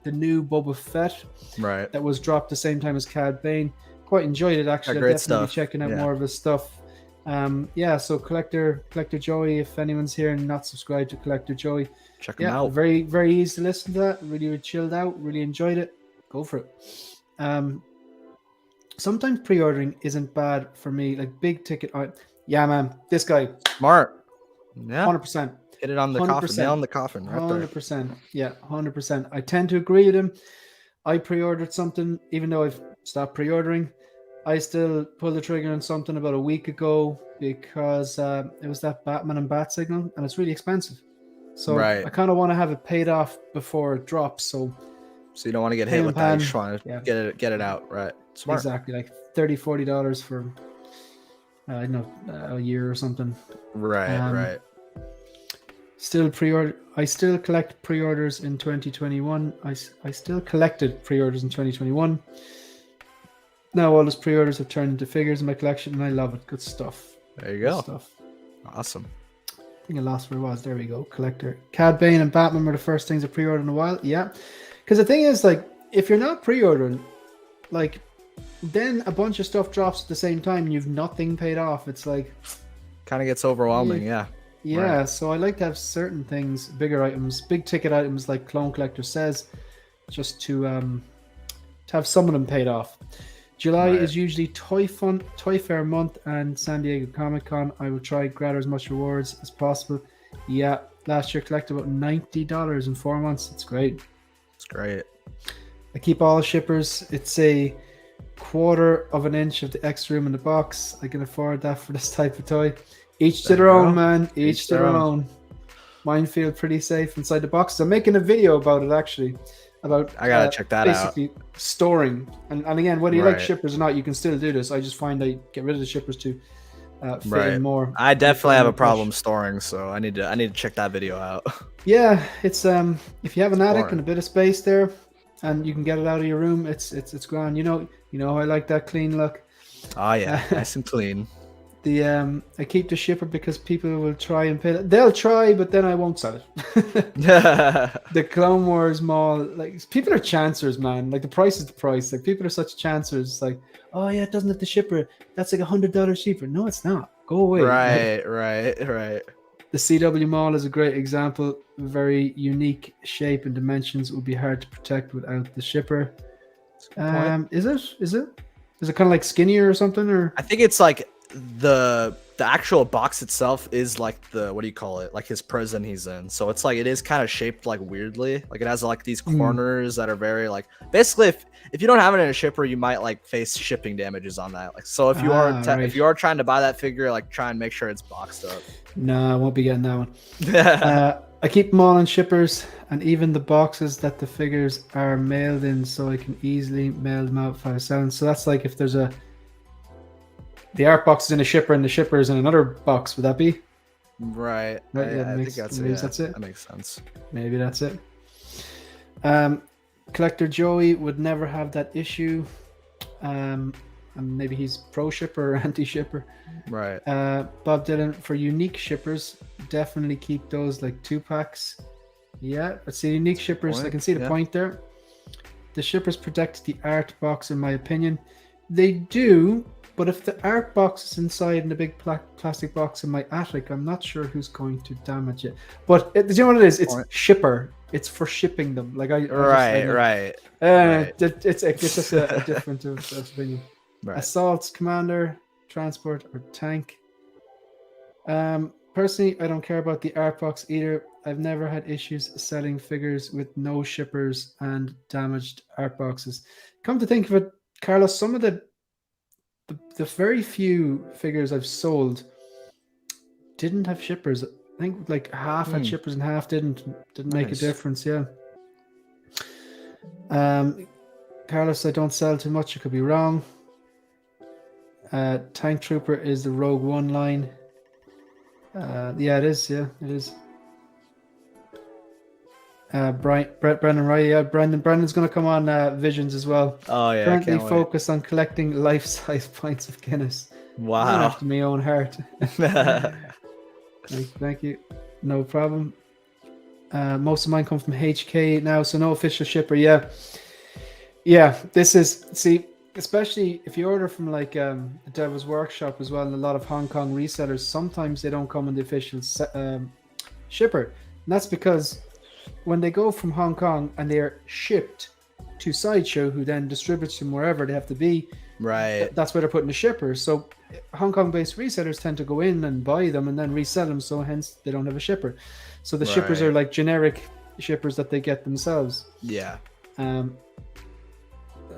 the new Boba Fett. Right. That was dropped the same time as Cad Bane. Quite enjoyed it actually. Great I'll definitely stuff. be checking out more of his stuff. Yeah, so Collector Joey, if anyone's here and not subscribed to Collector Joey, check him out. Very, very easy to listen to that. Really chilled out, really enjoyed it. Go for it. Sometimes pre-ordering isn't bad for me, like big ticket. Yeah, man, this guy. Smart. Yeah. 100%. Hit it on the coffin. Nail on the coffin. Right 100%. There. Yeah, 100%. I tend to agree with him. I pre-ordered something, even though I've stopped pre-ordering. I still pulled the trigger on something about a week ago because it was that Batman and Bat signal, and it's really expensive. So I kind of want to have it paid off before it drops. So you don't want to get hit with that. You just want to get it out. Right. Smart. Exactly. Like $30-$40 for I don't know, a year or something. Right. Right. Still pre-order. I still collect pre-orders in 2021. I still collected pre-orders in 2021. Now all those pre-orders have turned into figures in my collection, and I love it. Good stuff. There you go. Good stuff. Awesome. I think I lost where it was. There we go. Collector. Cad Bane and Batman were the first things I pre-ordered in a while. Yeah. Because the thing is, like, if you're not pre-ordering, like, then a bunch of stuff drops at the same time and you've nothing paid off. It's like... kind of gets overwhelming, yeah. Yeah, so I like to have certain things, bigger items, big ticket items like Clone Collector says, just to have some of them paid off. July is usually Toy Fair month and San Diego Comic Con. I will try to gather as much rewards as possible. Yeah, last year collected about $90 in 4 months. It's great. It's great. I keep all shippers. It's a 1/4 of an inch of the extra room in the box. I can afford that for this type of toy. Each to their own, man. Each to their own. Mine feel pretty safe inside the box. I'm making a video about it actually. I gotta check that out. Basically storing. And again, whether you like shippers or not, you can still do this. I just find I get rid of the shippers to fit in more. I definitely have a problem storing, so I need to check that video out. Yeah, it's if you have an attic and a bit of space there and you can get it out of your room, it's grand. You know I like that clean look. Oh yeah, nice and clean. I keep the shipper because people will try and pay it. They'll try, but then I won't sell it. The Clone Wars mall, like, people are chancers, man. Like, the price is the price. Like, people are such chancers. Like, oh yeah, it doesn't have the shipper. That's like $100 cheaper. No, it's not. Go away. Right. The CW mall is a great example. Very unique shape and dimensions. It would be hard to protect without the shipper. Is it kind of like skinnier or something? Or I think it's like the actual box itself is like the, what do you call it, like his prison he's in, so it's like it is kind of shaped like weirdly, like it has like these corners that are very like, basically if you don't have it in a shipper, you might like face shipping damages on that. Like, so if you if you are trying to buy that figure, like try and make sure it's boxed up. No, I won't be getting that one. I keep them all in shippers, and even the boxes that the figures are mailed in, so I can easily mail them out if I sell them. So that's like if there's the art box is in a shipper and the shipper is in another box. Would that be? Right. I think that's it. That's it. That makes sense. Maybe that's it. Collector Joey would never have that issue. And maybe he's pro shipper or anti shipper. Right. Bob Dylan, for unique shippers, definitely keep those like 2-packs. Yeah, let's see, unique shippers. I can see the point there. The shippers protect the art box, in my opinion. They do, but if the art box is inside in a big plastic box in my attic, I'm not sure who's going to damage it. But do you know what it is? It's shipper. It's for shipping them. Like I right. It's just a different opinion. Right. Assaults, commander, transport, or tank. Personally, I don't care about the art box either. I've never had issues selling figures with no shippers and damaged art boxes. Come to think of it, Carlos, some of the very few figures I've sold didn't have shippers. I think like half had shippers and half didn't make a difference. Yeah. Carlos, I don't sell too much. I could be wrong. Tank Trooper is the Rogue One line. Yeah, it is. Yeah, it is. Brendan, right? Yeah, Brendan's going to come on Visions as well. Oh yeah. Currently focused on collecting life-size pints of Guinness. Wow. After my own heart. Thank you. No problem. Most of mine come from HK now, so no official shipper. Yeah. This is especially if you order from like Devil's Workshop as well, and a lot of Hong Kong resellers, sometimes they don't come in the official shipper, and that's because when they go from Hong Kong and they're shipped to Sideshow, who then distributes them wherever they have to be, right? That's where they're putting the shipper. So Hong Kong-based resellers tend to go in and buy them and then resell them, so hence they don't have a shipper. So the shippers are like generic shippers that they get themselves. Yeah.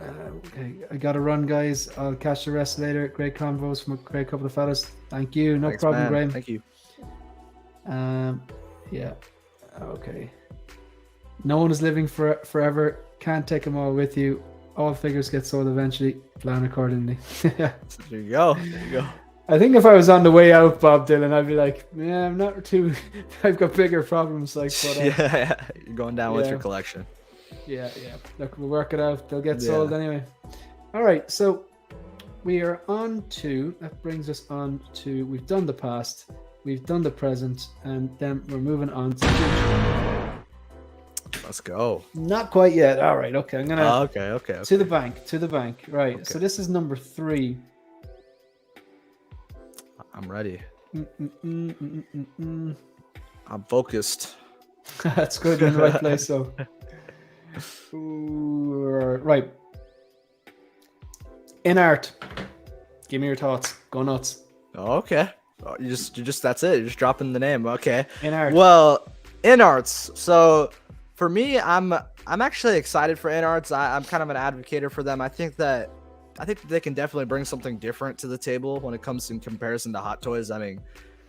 Okay, I gotta run, guys. I'll catch the rest later. Great convos from a great couple of fellas. Thank you. No problem, man. Graham. Thank you. Yeah. Okay. No one is living forever. Can't take them all with you. All figures get sold eventually. Plan accordingly. There you go. I think if I was on the way out, Bob Dylan, I'd be like, yeah, I'm not too. I've got bigger problems. Like, but, yeah, you're going down with your collection. Yeah. Look, we'll work it out. They'll get sold anyway. All right, so we are on to. That brings us on to. We've done the past, we've done the present, and then we're moving on to the future. Let's go. Not quite yet. All right. Okay. I'm gonna. Okay. To the bank. Right. Okay. So this is number 3. I'm ready. I'm focused. That's good. You're in the right place. So. Right. In art. Give me your thoughts. Go nuts. Okay. You just that's it. You're just dropping the name. Okay. In art. Well, in arts. So for me, I'm actually excited for in arts. I'm kind of an advocate for them. I think that they can definitely bring something different to the table when it comes in comparison to Hot Toys. I mean,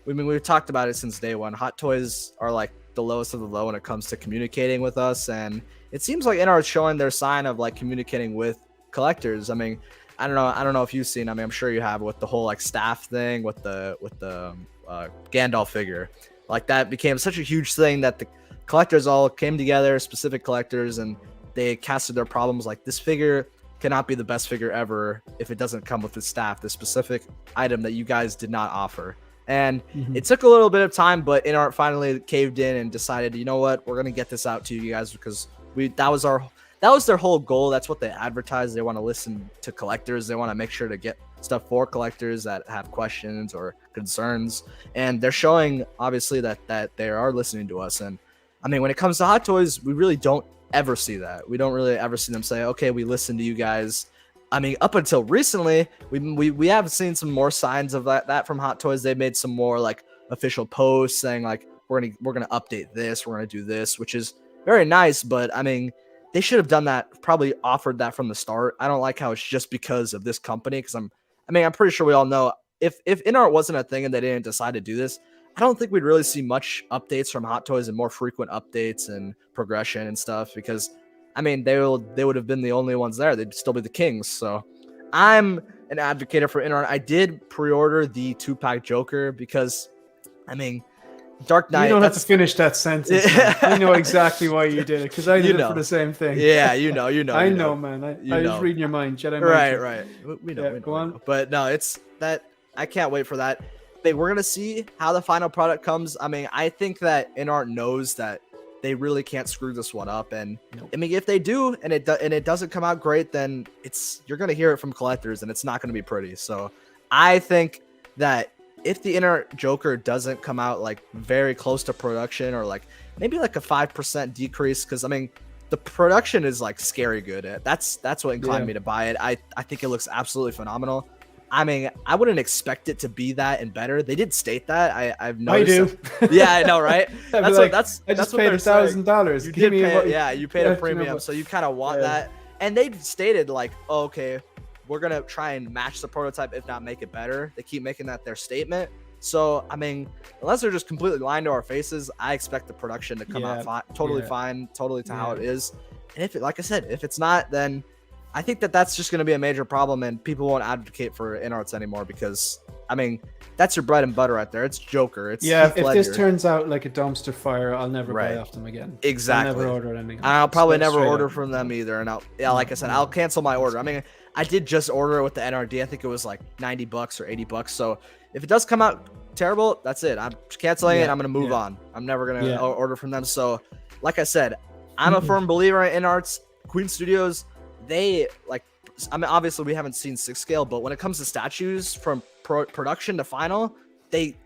we've talked about it since day one. Hot Toys are like the lowest of the low when it comes to communicating with us, and it seems like in arts showing their sign of like communicating with collectors. I mean, I don't know if you've seen. I mean, I'm sure you have, with the whole like staff thing with the Gandalf figure. Like that became such a huge thing that the collectors all came together, specific collectors, and they casted their problems like, this figure cannot be the best figure ever if it doesn't come with the staff, the specific item that you guys did not offer. And it took a little bit of time, but InArt finally caved in and decided, you know what, we're gonna get this out to you guys, because that was their whole goal. That's what they advertised. They want to listen to collectors. They want to make sure to get stuff for collectors that have questions or concerns, and they're showing obviously that they are listening to us. And I mean, when it comes to Hot Toys, we really don't ever see that. We don't really ever see them say, okay, we listen to you guys. I mean, up until recently, we have seen some more signs of that from Hot Toys. They've made some more like official posts saying like, we're gonna update this, we're gonna do this, which is very nice. But I mean, they should have done that, probably offered that from the start. I don't like how it's just because of this company, because I'm pretty sure we all know if InArt wasn't a thing and they didn't decide to do this, I don't think we'd really see much updates from Hot Toys and more frequent updates and progression and stuff, because I mean, they would have been the only ones there. They'd still be the kings. So I'm an advocate for InArt. I did pre-order the 2-pack Joker because, I mean, Dark Knight. You don't have to finish that sentence. I know exactly why you did it, because I did it for the same thing. Yeah, you know. I know, man. I was reading your mind. Jedi mind. Right. We know. Go on. But no, it's that. I can't wait for that. But we're gonna see how the final product comes. I mean, I think that InArt knows that they really can't screw this one up. And I mean, if they do, and it doesn't come out great, then you're gonna hear it from collectors, and it's not gonna be pretty. So I think that if the inner Joker doesn't come out like very close to production, or like maybe like a 5% decrease, because I mean the production is like scary good. That's what inclined me to buy it. I think it looks absolutely phenomenal. I mean, I wouldn't expect it to be that and better. They did state that. I've noticed. I do. Yeah, I know, right? I just paid $1,000. You did pay, you paid a premium, so you kind of want that. And they stated like, oh, okay, we're gonna try and match the prototype, if not make it better. They keep making that their statement. So I mean, unless they're just completely lying to our faces, I expect the production to come out totally fine, totally to how it is. And if it, like I said, if it's not, then I think that's just going to be a major problem, and people won't advocate for in-arts anymore, because I mean, that's your bread and butter right there. It's Joker. It's if this turns out like a dumpster fire, I'll never buy off them again. Exactly. I'll never order anything. I'll probably never order from them either. And like I said, I'll cancel my order. I mean, I did just order it with the NRD. I think it was like $90 or $80. So if it does come out terrible, that's it. I'm canceling it. I'm going to move on. I'm never going to order from them. So like I said, I'm a firm believer in arts. Queen Studios, they like, I mean, obviously we haven't seen 6 scale, but when it comes to statues from production to final, they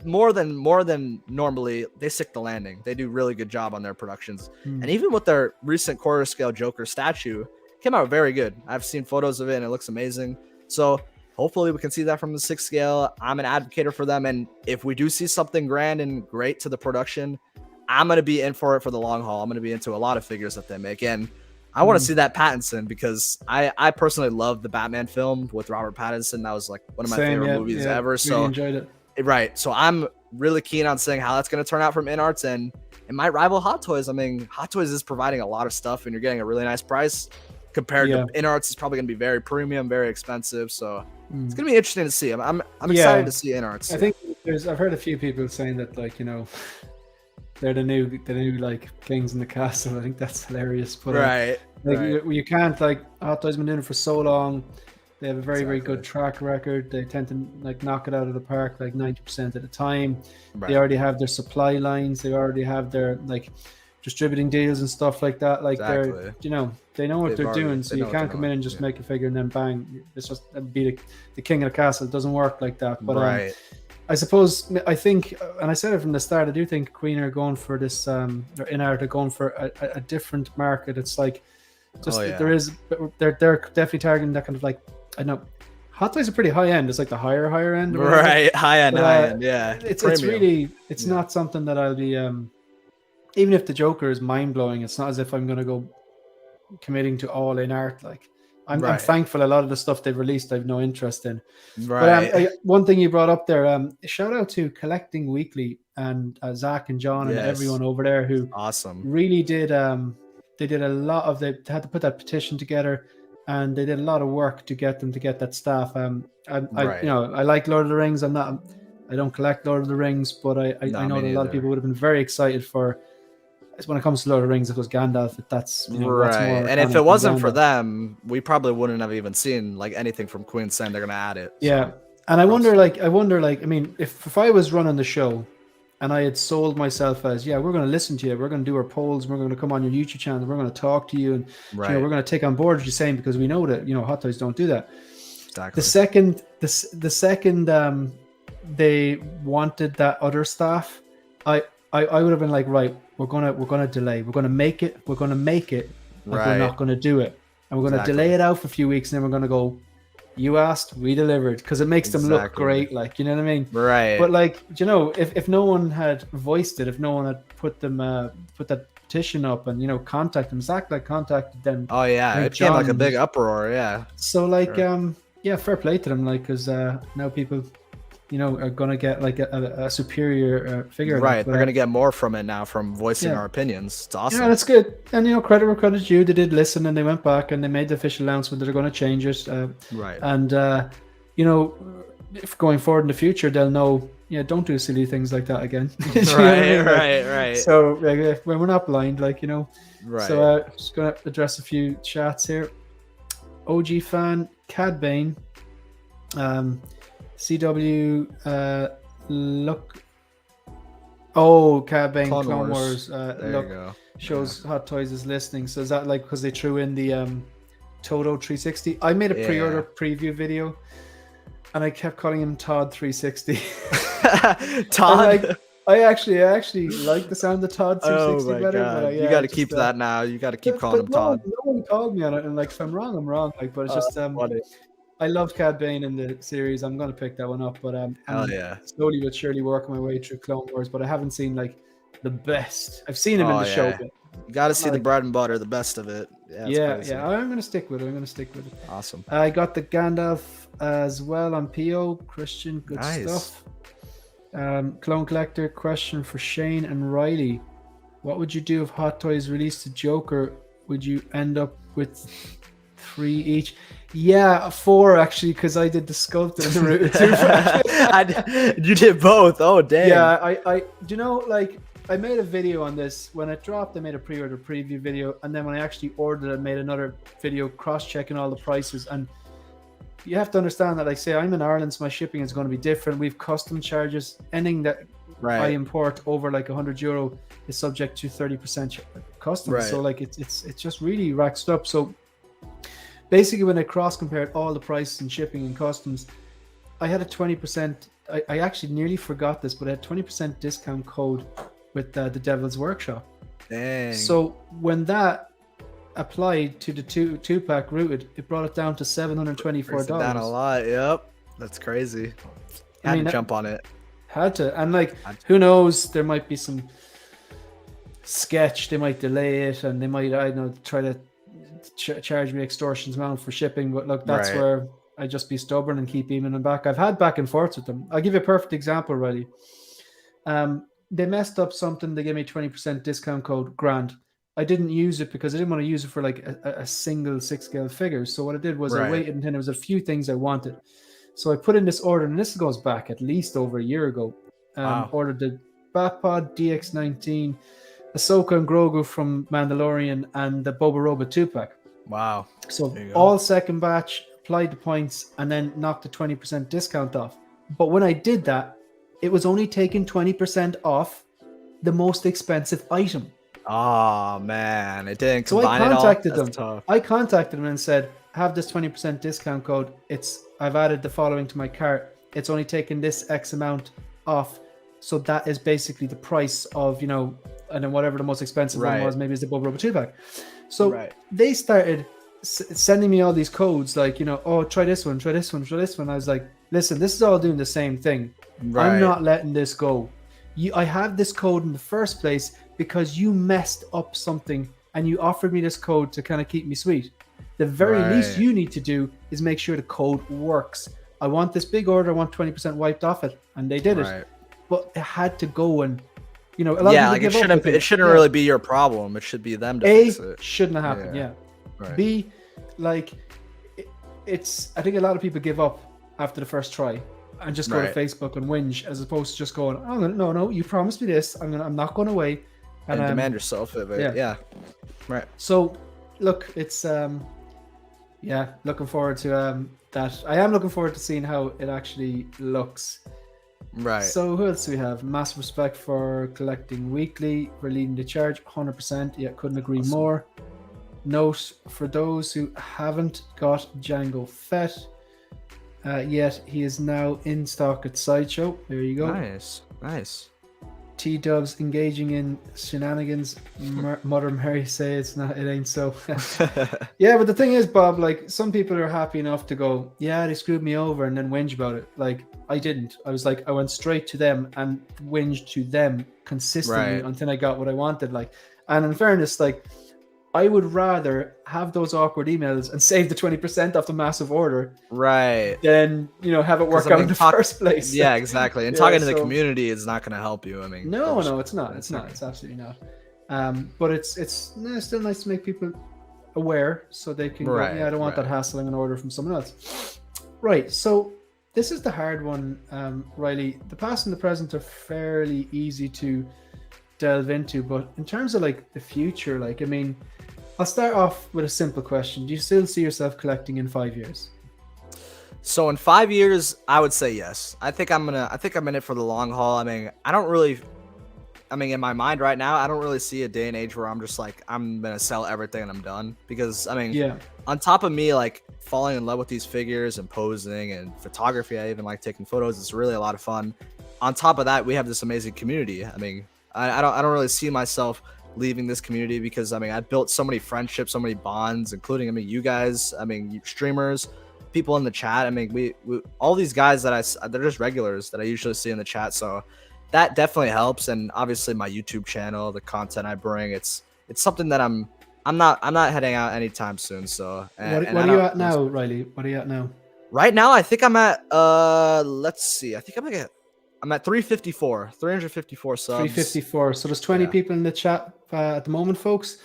more than normally, they stick the landing. They do really good job on their productions. And even with their recent quarter scale Joker statue, came out very good. I've seen photos of it and it looks amazing. So hopefully we can see that from the 6 scale. I'm an advocate for them, and if we do see something grand and great to the production, I'm going to be in for it for the long haul. I'm going to be into a lot of figures that they make. And I want to see that Pattinson, because I personally love the Batman film with Robert Pattinson. That was like one of my favorite movies ever. So really enjoyed it. Right. So I'm really keen on seeing how that's going to turn out from InArts, and it might rival Hot Toys. I mean, Hot Toys is providing a lot of stuff, and you're getting a really nice price compared to InArts. Is probably going to be very premium, very expensive. So it's going to be interesting to see. I'm excited to see InArts. I think I've heard a few people saying that, like, you know, they're the new like kings in the castle. I think that's hilarious. But you can't, like, Hot Toys been doing it for so long. They have a very good track record. They tend to like knock it out of the park like 90% of the time. They already have their supply lines. They already have their like distributing deals and stuff like that. Like they're, you know, they know what they're doing. So you can't come in and just make a figure and then bang, it's just be the king of the castle. It doesn't work like that. But I suppose, I think, and I said it from the start, I do think Queen are going for this, or InArt are going for a different market. It's like, just they're definitely targeting that kind of like, I know Hot Toys are pretty high end. It's like the higher end. Right, high end. Yeah. It's really, it's not something that I'll be, even if the Joker is mind blowing, it's not as if I'm going to go committing to all InArt. Like, I'm thankful a lot of the stuff they've released I've no interest in. But one thing you brought up there, shout out to Collecting Weekly and Zach and John and everyone over there who really did, they did a lot of, they had to put that petition together, and they did a lot of work to get them to get that staff. I you know, I like Lord of the Rings. I don't collect Lord of the Rings, but I know that a lot of people would have been very excited for, when it comes to Lord of the Rings, it was Gandalf. If that's, you know, that's more and if it wasn't for them, we probably wouldn't have even seen like anything from Queen saying they're gonna add it. And I wonder, I mean, if I was running the show and I had sold myself as, we're going to listen to you, we're going to do our polls, we're going to come on your YouTube channel, we're going to talk to you, and you know, we're going to take on board what you're saying, because we know that, you know, Hot Toys don't do that. Exactly. The second they wanted that other staff, I would have been like, right, we're gonna delay, we're gonna make it, we're not gonna do it, and we're gonna delay it out for a few weeks, and then we're gonna go, you asked, we delivered, because it makes them look great, like, you know what I mean? But like, you know, if no one had voiced it, if no one had put that petition up and, you know, contact them, Zach like contacted them. It became like a big uproar. So like fair play to them, like, because now people, you know, are gonna get like a superior figure. They're gonna get more from it now, from voicing our opinions. It's awesome. Yeah, that's good. And, you know, credit where credit's due. They did listen, and they went back and they made the official announcement that they're going to change it. And you know, if going forward in the future, they'll know, don't do silly things like that again. Right. So when we're not blind, like, you know. So just gonna address a few chats here. OG fan Cad Bane. CW Oh, Cad Bane Clone Clone Wars. Wars. There you Look, go. shows Hot Toys is listening. So is that like because they threw in the Toto 360? I made a pre-order preview video, and I kept calling him Todd 360. Todd. I actually like the sound of Todd 360 better. God. But You got to keep that now. You got to keep calling him Todd. No one called me on it, and like if I'm wrong, I'm wrong. Like, but it's just funny. I loved Cad Bane in the series. I'm gonna pick that one up, but I'm slowly but surely working my way through Clone Wars. But I haven't seen like the best. I've seen him in the show. But you got to see the bread and butter, the best of it. Yeah. I'm gonna stick with it. Awesome. I got the Gandalf as well on PO. Christian, good stuff. Clone Collector question for Shane and Riley: what would you do if Hot Toys released a Joker? Would you end up with 3 each? Yeah, 4 actually, because I did the sculpted and the rooted too. You did both. Oh, dang. Yeah, I you know, like I made a video on this when it dropped. I made a pre-order preview video, and then when I actually ordered it, I made another video cross-checking all the prices. And you have to understand that, like, say I'm in Ireland, so my shipping is going to be different. We've custom charges. Anything that I import over like €100 is subject to 30% customs. So like it's just really racked up. So basically, when I cross-compared all the prices and shipping and customs, I had a 20%. I actually nearly forgot this, but I had 20% discount code with the Devil's Workshop. Dang. So when that applied to the two-pack rooted, it brought it down to $724. Down a lot. Yep, that's crazy. Had to jump on it. Had to, and like, who knows? There might be some sketch. They might delay it, and they might, I don't know, try to charge me extortion's amount for shipping. But look, that's where I just be stubborn and keep emailing them back. I've had back and forth with them. I'll give you a perfect example, Riley. They messed up something. They gave me 20% discount code. Grand. I didn't use it because I didn't want to use it for like a single 6-scale figure. So what I did was I waited until there was a few things I wanted. So I put in this order, and this goes back at least over a year ago. Ordered the Batpod DX19, Ahsoka and Grogu from Mandalorian, and the Boba Roba 2-pack. Wow. So all second batch, applied the points, and then knocked the 20% discount off. But when I did that, it was only taking 20% off the most expensive item. Oh man, it didn't combine it all. So I contacted them. Tough. I contacted them and said, have this 20% discount code. I've added the following to my cart. It's only taken this X amount off. So that is basically the price of, you know, and then whatever the most expensive one was, maybe it's the Boba Roba 2-pack. So they started sending me all these codes, like, you know, oh, try this one, try this one, try this one. I was like, listen, this is all doing the same thing. I'm not letting this go. I have this code in the first place because you messed up something and you offered me this code to kind of keep me sweet. The very least you need to do is make sure the code works. I want this big order. I want 20% wiped off it. And they did it. But it had to go, and, you know, a lot of people give up. It shouldn't really be your problem. It should be them to fix it. Shouldn't have happened, B, like, it's, I think a lot of people give up after the first try and just go to Facebook and whinge, as opposed to just going, oh, no, you promised me this. I'm not going away. And demand yourself of it. Yeah. Right. So, look, it's, looking forward to that. I am looking forward to seeing how it actually looks. Right. So who else do we have? Massive respect for collecting weekly, for leading the charge, 100%. Yeah, couldn't agree more. Note for those who haven't got Django Fett yet, he is now in stock at Sideshow. There you go. Nice. T-Dubs engaging in shenanigans. Mother Mary say it ain't so. Yeah, but the thing is, Bob, like, some people are happy enough to go, yeah, they screwed me over, and then whinge about it. Like, I didn't. I was like, I went straight to them and whinged to them consistently until I got what I wanted. Like, and in fairness, like, I would rather have those awkward emails and save the 20% off the massive order, than, you know, have it work out in the first place. Yeah, exactly. And talking to the community is not going to help you. I mean, no, it's not. It's absolutely not. But it's still nice to make people aware, so they can go, I don't want that hassling an order from someone else. Right. So this is the hard one, Riley. The past and the present are fairly easy to delve into, but in terms of like the future, like, I mean, I'll start off with a simple question. Do you still see yourself collecting in 5 years? So in 5 years, I would say yes. I think I'm in it for the long haul. I mean, I don't really I mean, in my mind right now, I don't really see a day and age where I'm just like, I'm gonna sell everything and I'm done. Because I mean, Yeah. on top of me like falling in love with these figures and posing and photography, I even like taking photos. It's really a lot of fun. On top of that, we have this amazing community. I mean, I don't really see myself leaving this community because I mean, I built so many friendships, so many bonds, including I mean, you guys, I mean, you streamers, people in the chat. I mean, we all these guys that they're just regulars that I usually see in the chat. So that definitely helps. And obviously my YouTube channel, the content I bring, it's something that I'm not heading out anytime soon. So What are you at now, Riley? What are you at now? right now, I think I'm at let's see. I think I'm at 354 subs. 354. So there's 20 people in the chat at the moment, folks.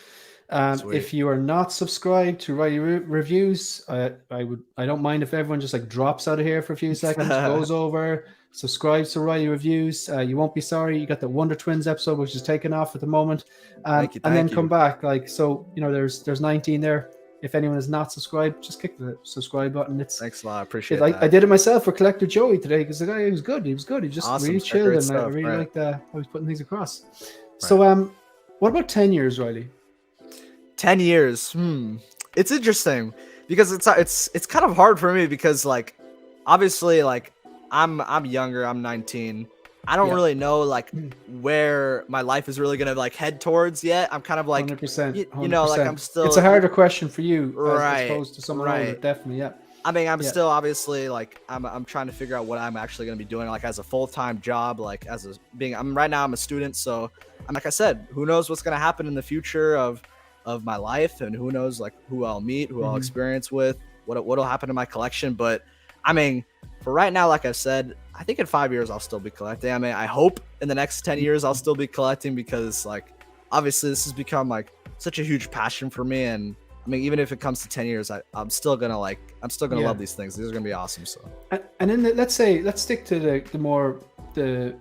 If you are not subscribed to Riley Reviews, I don't mind if everyone just like drops out of here for a few seconds, goes over, subscribes to Riley Reviews. You won't be sorry. You got the Wonder Twins episode, which is taken off at the moment, and then come back. Like, so, you know, there's 19 there. If anyone is not subscribed, just click the subscribe button. Thanks a lot. I appreciate it. I did it myself for Collector Joey today because the guy was good. He was good. He just awesome. really chilled, and I really liked how he was putting things across. Right. So, what about 10 years, Riley? 10 years. It's interesting because it's kind of hard for me because like obviously like I'm younger. I'm 19. I don't really know like where my life is really gonna like head towards yet. I'm kind of like 100%, you know, like I'm still. It's a harder question for you, right? As opposed to someone older, definitely, yeah. I mean, I'm still obviously like I'm trying to figure out what I'm actually gonna be doing like as a full-time job, like as a right now I'm a student, so I'm like I said, who knows what's gonna happen in the future of my life, and who knows like who I'll meet, who I'll experience with, what'll happen to my collection. But I mean, for right now, like I've said, I think in 5 years I'll still be collecting. I mean, I hope in the next 10 years I'll still be collecting because like obviously this has become like such a huge passion for me. And I mean, even if it comes to 10 years, I'm still gonna love these things. These are gonna be awesome. So and then let's stick to the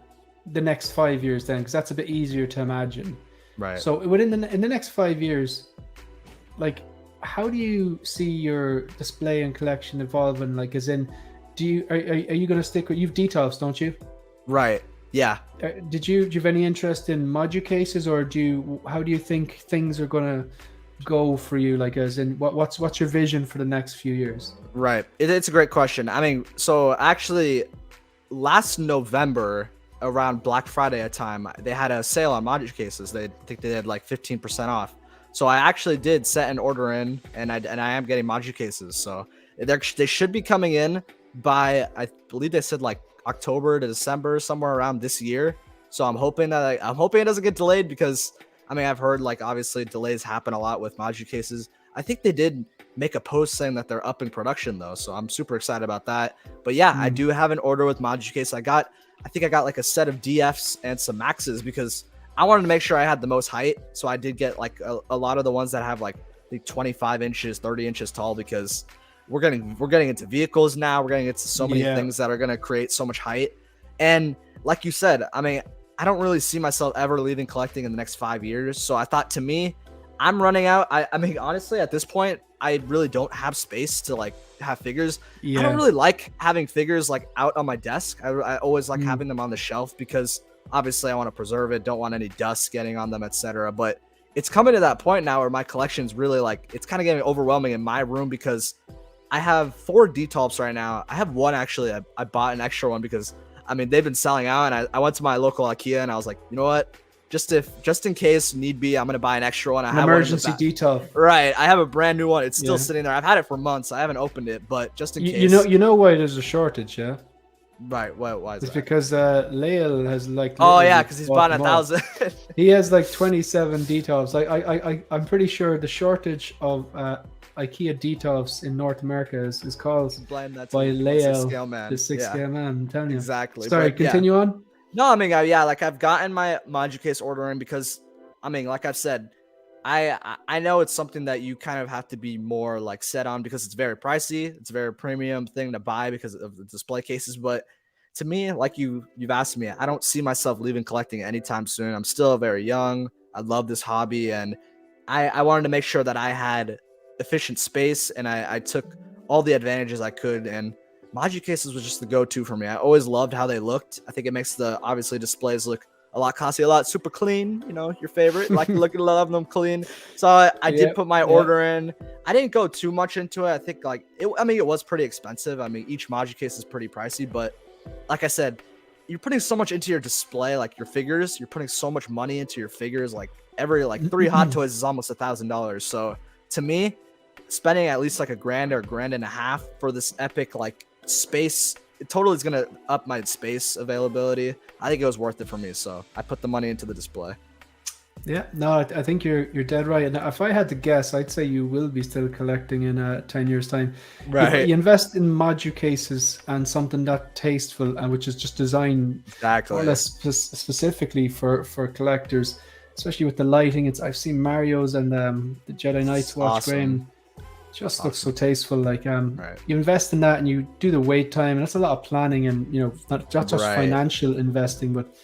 next 5 years then, because that's a bit easier to imagine. Right. So in the next 5 years, like, how do you see your display and collection evolving? Like, as in, are you going to stick with, you've details, don't you? Right. Yeah. Do you have any interest in module cases, or how do you think things are going to go for you? Like, as in, what's your vision for the next few years? Right. It's a great question. I mean, so actually, last November, around Black Friday time, they had a sale on module cases. I think they did like 15% off. So I actually did set an order in, and I am getting module cases. So they should be coming in by, I believe they said like October to December, somewhere around this year. So I'm hoping it doesn't get delayed, because I mean, I've heard like obviously delays happen a lot with module cases. I think they did make a post saying that they're up in production though, so I'm super excited about that. But yeah, I do have an order with module case. I think I got like a set of DFs and some maxes because I wanted to make sure I had the most height. So I did get like a lot of the ones that have like the 25 inches, 30 inches tall, because we're getting into vehicles now. We're getting into so many things that are going to create so much height. And like you said, I mean, I don't really see myself ever leaving collecting in the next 5 years. So I thought, to me, I'm running out. I mean, honestly, at this point, I really don't have space to like have figures. I don't really like having figures like out on my desk. I always like having them on the shelf, because obviously I want to preserve it, don't want any dust getting on them, etc. But it's coming to that point now where my collection's really like, it's kind of getting overwhelming in my room, because I have 4 D-Tulps right now. I have one actually. I bought an extra one because I mean, they've been selling out, and I went to my local IKEA and I was like, you know what? Just in case need be, I'm gonna buy an extra one. I have emergency detail. Right. I have a brand new one. It's still sitting there. I've had it for months. I haven't opened it, but just in case. You know why there's a shortage, yeah? Right. Why is it's that? because Lael has like. Oh yeah, because he's bought 1,000. He has like 27 details. I'm pretty sure the shortage of IKEA details in North America is caused by Lael, the 6-scale man. I'm telling you. Exactly. Sorry, continue on. No, I mean, like I've gotten my module case order in because, I mean, like I've said, I know it's something that you kind of have to be more like set on, because it's very pricey. It's a very premium thing to buy because of the display cases. But to me, like you've asked me, I don't see myself leaving collecting anytime soon. I'm still very young. I love this hobby, and I wanted to make sure that I had efficient space, and I took all the advantages I could, and module cases was just the go-to for me. I always loved how they looked. I think it makes the obviously displays look a lot costs you a lot. Super clean, you know, your favorite. Like to look at love them clean. So I did put my order in. I didn't go too much into it. I think like it was pretty expensive. I mean, each Maju case is pretty pricey, but like I said, you're putting so much into your display, like your figures. You're putting so much money into your figures. Like every 3 Hot Toys is almost $1,000. So to me, spending at least like $1,000 or $1,500 for this epic like space, it totally is gonna up my space availability. I think it was worth it for me, so I put the money into the display. Yeah, no, I think you're dead right. And if I had to guess, I'd say you will be still collecting in 10 years' time. Right. You invest in Maju cases and something that tasteful and which is just designed more or less specifically for collectors, especially with the lighting. I've seen Mario's and the Jedi Knights Watch Graham. Just looks so tasteful. Like you invest in that and you do the wait time, and that's a lot of planning, and you know, not just financial investing, but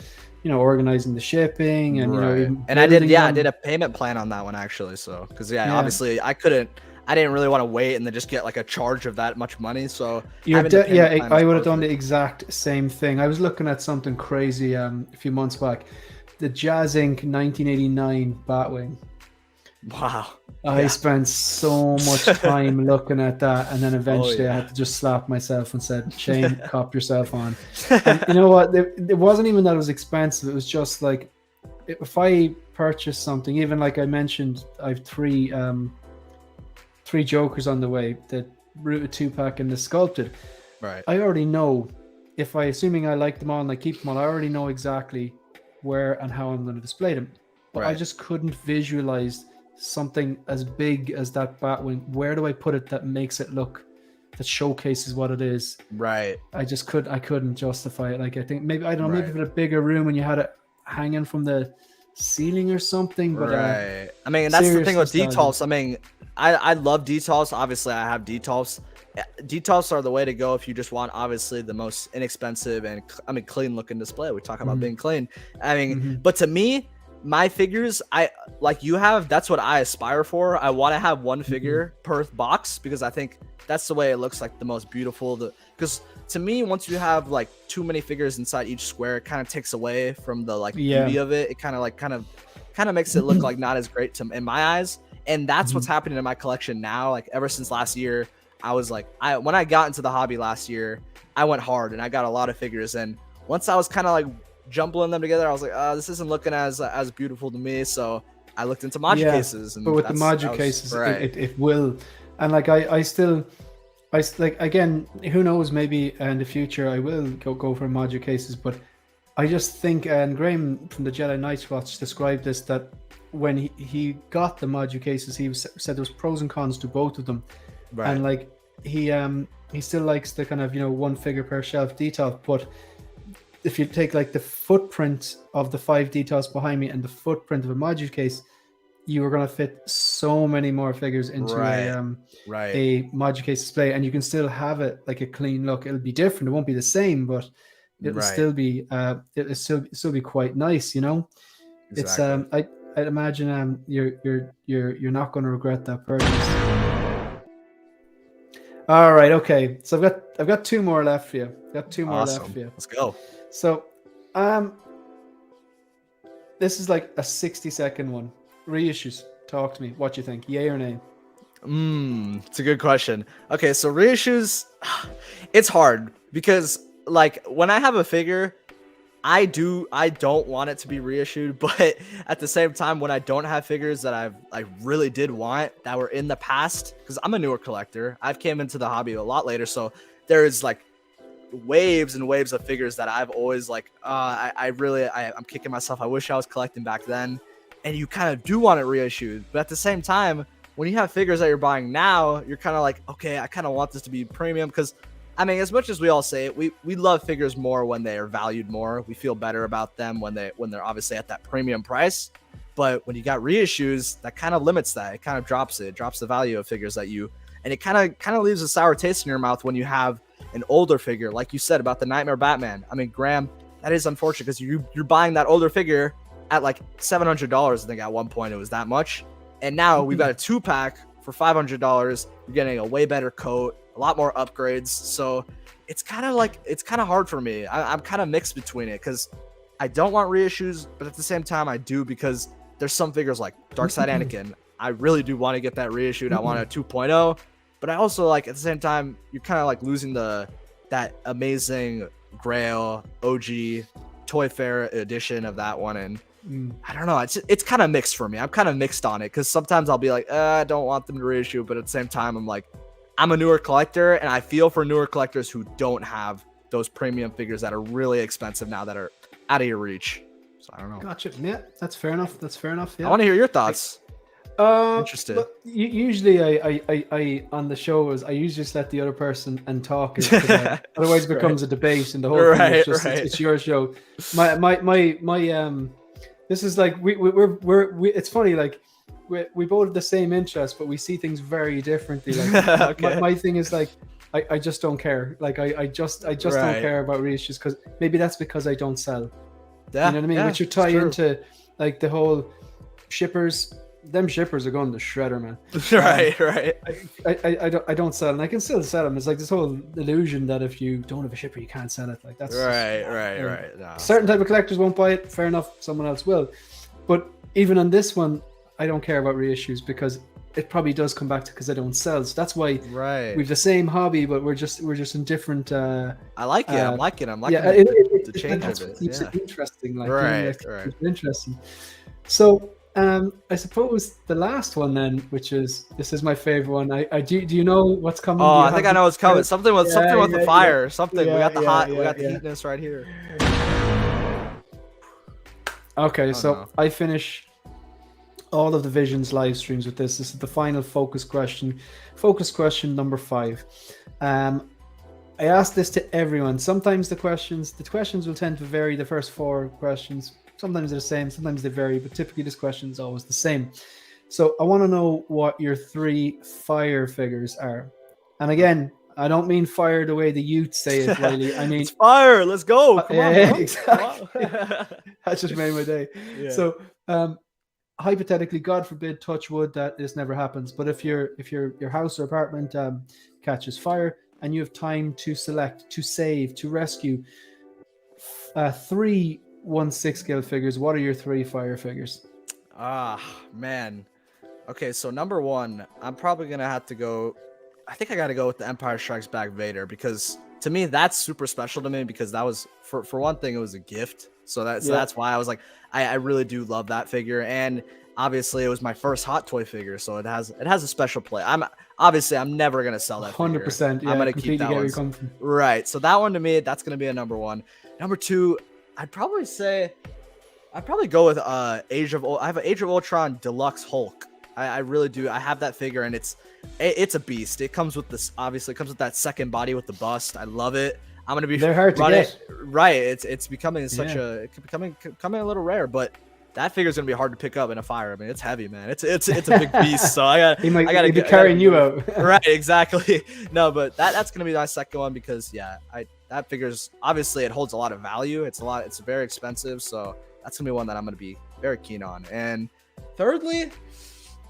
you know, organizing the shipping and you know, even and I did a payment plan on that one actually. So because obviously I didn't really want to wait and then just get like a charge of that much money. So I would have done the exact same thing. I was looking at something crazy a few months back, the Jazz Inc. 1989 Batwing. Wow. I spent so much time looking at that, and then eventually I had to just slap myself and said, Shane, cop yourself on. And you know what? It wasn't even that it was expensive. It was just like, if I purchase something, even like I mentioned, I have three Jokers on the way, the Rooted 2-pack and the Sculpted. Right. I already know, assuming I like them all and I keep them all, I already know exactly where and how I'm going to display them. But I just couldn't visualize something as big as that Batwing. Where do I put it that makes it look, that showcases what it is? Right. I couldn't justify it. Like, I think maybe, I don't know, maybe in a bigger room and you had it hanging from the ceiling or something. But I mean, that's the thing with detolfs. I mean, I love detolfs. Obviously, I have detolfs. Detolfs are the way to go if you just want obviously the most inexpensive and clean looking display. We talk about being clean. I mean, but to me, my figures, that's what I aspire for. I want to have one figure per box because I think that's the way it looks like the most beautiful. Because to me, once you have like too many figures inside each square, it kind of takes away from the beauty of it. It kind of makes it look like not as great in my eyes. And that's what's happening in my collection now. Like ever since last year, I was like, when I got into the hobby last year, I went hard and I got a lot of figures. And once I was kind of like jumbling them together, I was like, this isn't looking as beautiful to me. So I looked into Maju cases. And but with the Maju cases, it will. And like I still like, again, who knows, maybe in the future I will go for Maju cases. But I just think, and Graham from the Jedi Knights Watch described this, that when he got the Maju cases, he said there was pros and cons to both of them. And like he still likes the kind of, you know, one figure per shelf detail, but if you take like the footprint of the 5 details behind me and the footprint of a Maju case, you are going to fit so many more figures into a Maju case display, and you can still have it like a clean look. It'll be different. It won't be the same, but it'll still be it'll be quite nice, you know. Exactly. It's I'd imagine you're not going to regret that purchase. All right, okay. So I've got 2 more left for you. Left for you. Let's go. So, this is like a 60-second one. Reissues. Talk to me. What you think? Yay or nay? It's a good question. Okay, so reissues, it's hard because like when I have a figure, I don't want it to be reissued, but at the same time, when I don't have figures that I really did want that were in the past, because I'm a newer collector, I've came into the hobby a lot later, so there's like waves and waves of figures that I've always like, I'm kicking myself. I wish I was collecting back then. And you kind of do want it reissued, but at the same time, when you have figures that you're buying now, you're kind of like, okay, I kind of want this to be premium, because I mean, as much as we all say it, we love figures more when they are valued more. We feel better about them when they're obviously at that premium price. But when you got reissues, that kind of limits that. It kind of drops it. It drops the value of figures and it kind of leaves a sour taste in your mouth when you have an older figure, like you said about the Nightmare Batman. I mean, Graham, that is unfortunate because you're buying that older figure at like $700. I think at one point it was that much. And now we've got a 2-pack for $500. You're getting a way better coat, a lot more upgrades. So it's kind of hard for me. I'm kind of mixed between it because I don't want reissues, but at the same time I do, because there's some figures like Darkside Anakin. I really do want to get that reissued. I want a 2.0, but I also like at the same time you're kind of like losing that amazing Grail OG Toy Fair edition of that one, and I don't know. It's kind of mixed for me. I'm kind of mixed on it, because sometimes I'll be like, I don't want them to reissue, but at the same time, I'm like, I'm a newer collector, and I feel for newer collectors who don't have those premium figures that are really expensive now, that are out of your reach. So I don't know. Gotcha. Yeah, that's fair enough. Yeah. I want to hear your thoughts. Interested. Look, usually, I on the shows, I usually just let the other person and talk, otherwise it becomes a debate, and the whole thing is just it's your show. My this is like we it's funny, like we both have the same interest, but we see things very differently. Like my thing is like I just don't care. Like I just don't care about reissues, because maybe that's because I don't sell. Yeah, you know what I mean? Which you tie into like the whole shippers. Them shippers are going to shredder, man. Right. I don't sell, and I can still sell them. It's like this whole illusion that if you don't have a shipper, you can't sell it. Like that's right. No. Certain type of collectors won't buy it. Fair enough. Someone else will. But even on this one, I don't care about reissues, because it probably does come back to because I don't sell. So that's why we've the same hobby, but we're just in different. I like it. I'm liking the change of it. It's interesting. Like, right. Interesting. So. I suppose the last one then, which is this is my favorite one. I do you know what's coming? Oh, I think I know what's coming. Something with the fire. Something. We got the the heatness right here. Okay, I finish all of the Visions live streams with this. This is the final focus question. Focus question number 5. I asked this to everyone. Sometimes the questions will tend to vary. The first 4 questions. Sometimes they're the same, sometimes they vary, but typically this question is always the same. So I want to know what your 3 fire figures are. And again, I don't mean fire the way the youth say it, Riley. I mean it's fire. Let's go. Come on, exactly. That just made my day. Yeah. So hypothetically, God forbid, touch wood, that this never happens. But if your house or apartment catches fire and you have time to select, to save, to rescue 3 1/6 scale figures, what are your 3 fire figures? Man. Okay, so number 1, I'm probably gonna have to go. I think I gotta go with the Empire Strikes Back Vader, because to me that's super special to me, because that was for one thing, it was a gift. So that's why I was like, I really do love that figure, and obviously it was my first Hot Toy figure, so it has a special play. I'm never gonna sell that 100%. Figure. I'm gonna keep that one. Right. So that one to me, that's gonna be a number 1. Number 2. I'd probably go with I have an Age of Ultron Deluxe Hulk. I really do. I have that figure, and it's a beast. It comes with this, obviously it comes with that second body with the bust. I love it. I'm gonna be. They're hard to get. Right. It's becoming becoming a little rare, but that figure is gonna be hard to pick up in a fire. I mean, it's heavy, man. It's a big beast. So I gotta be carrying you out. Right. Exactly. No, but that's gonna be my second one, because that figure's obviously it holds a lot of value. It's very expensive, so that's gonna be one that I'm gonna be very keen on. And thirdly,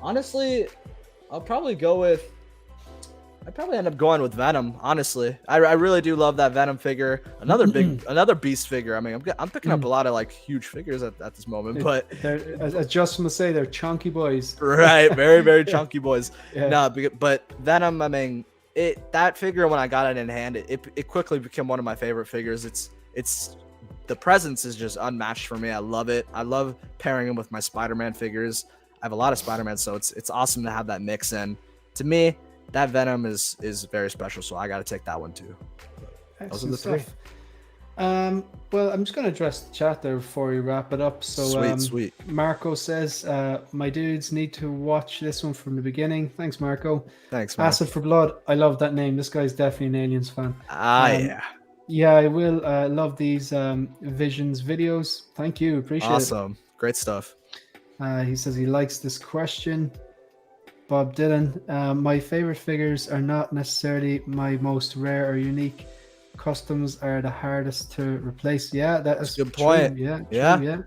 honestly, I'd probably end up going with Venom. Honestly, I really do love that Venom figure. Another beast figure. I mean, I'm picking up a lot of like huge figures at this moment, but as Justin would say, they're chunky boys. Right, very very chunky boys. Yeah. No, but Venom. I mean, that figure, when I got it in hand, it quickly became one of my favorite figures. It's the presence is just unmatched for me. I love it. I love pairing him with my Spider-Man figures. I have a lot of Spider-Man, so it's awesome to have that mix in. To me, that Venom is very special, so I got to take that one too. Those are the 3. Well, I'm just going to address the chat there before we wrap it up. So sweet. Marco says, my dudes need to watch this one from the beginning. Thanks, Marco. Thanks, man. Acid for Blood. I love that name. This guy's definitely an Aliens fan. Yeah. Yeah, I will. Love these Visions videos. Thank you. Appreciate it. Awesome. Great stuff. He says he likes this question. Bob Dylan. My favorite figures are not necessarily my most rare or unique. Customs are the hardest to replace. Yeah, that's a good point. Yeah.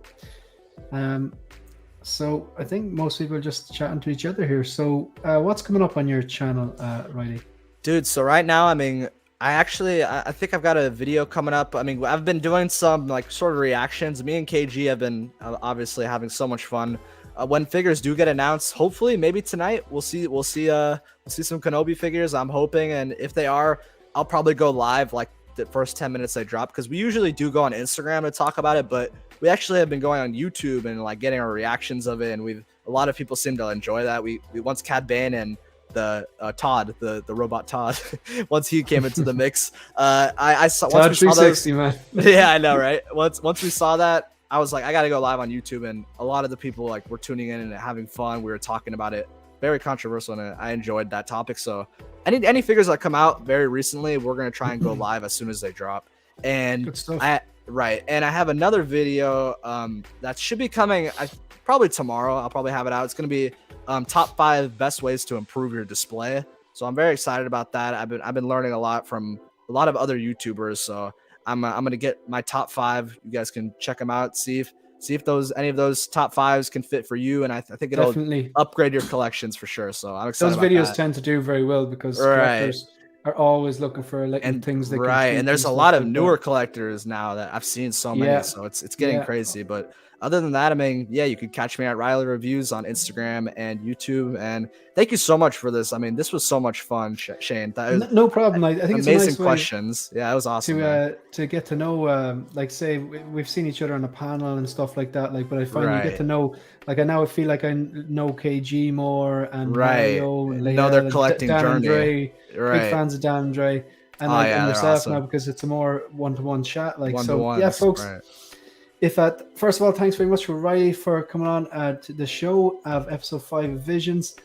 So I think most people are just chatting to each other here. So what's coming up on your channel, Riley? Dude, so right now, I mean, I think I've got a video coming up. I mean, I've been doing some like sort of reactions. Me and KG have been obviously having so much fun. When figures do get announced, hopefully maybe tonight we'll see some Kenobi figures. I'm hoping, and if they are, I'll probably go live like the first 10 minutes they drop, because we usually do go on Instagram to talk about it, but we actually have been going on YouTube and like getting our reactions of it, and a lot of people seem to enjoy that. We once Cad Bane and the Todd, the robot Todd, once he came into the mix, I saw Todd once we saw those. 360, man. Yeah, I know, right? Once we saw that, I was like, I gotta go live on YouTube, and a lot of the people like were tuning in and having fun. We were talking about it, very controversial, and I enjoyed that topic. So any figures that come out very recently, we're gonna try and go live as soon as they drop. And Good stuff. and I have another video that should be coming probably tomorrow. I'll probably have it out. It's gonna be top 5 best ways to improve your display. So I'm very excited about that. I've been learning a lot from a lot of other YouTubers. So I'm gonna get my top 5. You guys can check them out. See if any of those top 5s can fit for you. And I think it'll Definitely upgrade your collections for sure. So I'm excited. Those videos tend to do very well because collectors are always looking for like things they can tweak and there's a lot of newer collectors now that I've seen so many. So it's getting crazy. But other than that, I mean, yeah, you can catch me at Riley Reviews on Instagram and YouTube. And thank you so much for this. I mean, this was so much fun, Shane. No problem. I think it's amazing a nice questions. Yeah, it was awesome to get to know. Like, say we've seen each other on a panel and stuff like that. Like, but I find you get to know. Like, I now feel like I know KG more and Mario, and know their collecting Dan journey. Big fans of Dan and Dre, and and yourself now, because it's a more one-to-one chat. Like, yeah, folks. If first of all, thanks very much for Riley for coming on to the show of episode 5 of Visions.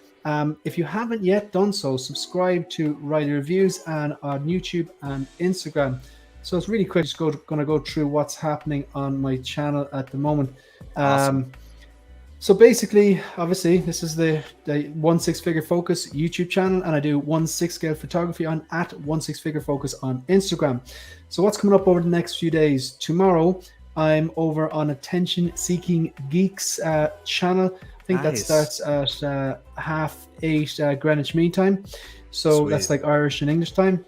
If you haven't yet done so, subscribe to Riley Reviews and on YouTube and Instagram. So it's really quick. Just going to go through what's happening on my channel at the moment. Awesome. So basically, obviously, this is the 1/6 Figure Focus YouTube channel, and I do 1/6 scale photography on at 1/6 Figure Focus on Instagram. So what's coming up over the next few days? Tomorrow, I'm over on Attention Seeking Geeks channel. I think that starts at 8:30 Greenwich Mean Time. So that's like Irish and English time.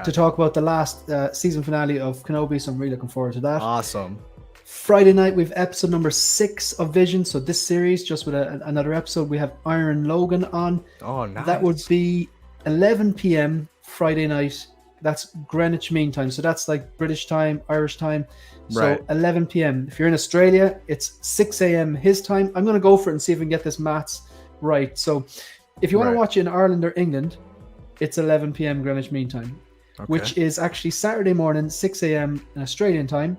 To talk about the last season finale of Kenobi. So I'm really looking forward to that. Awesome. Friday night, we have episode number 6 of Vision. So this series, just with another episode, we have Iron Logan on. Oh, nice. That would be 11 p.m. Friday night. That's Greenwich Mean Time. So that's like British time, Irish time. So 11 p.m. If you're in Australia, it's 6 a.m. his time. I'm going to go for it and see if we can get this maths right. So if you want to watch it in Ireland or England, it's 11 p.m. Greenwich Mean Time, which is actually Saturday morning, 6 a.m. in Australian time,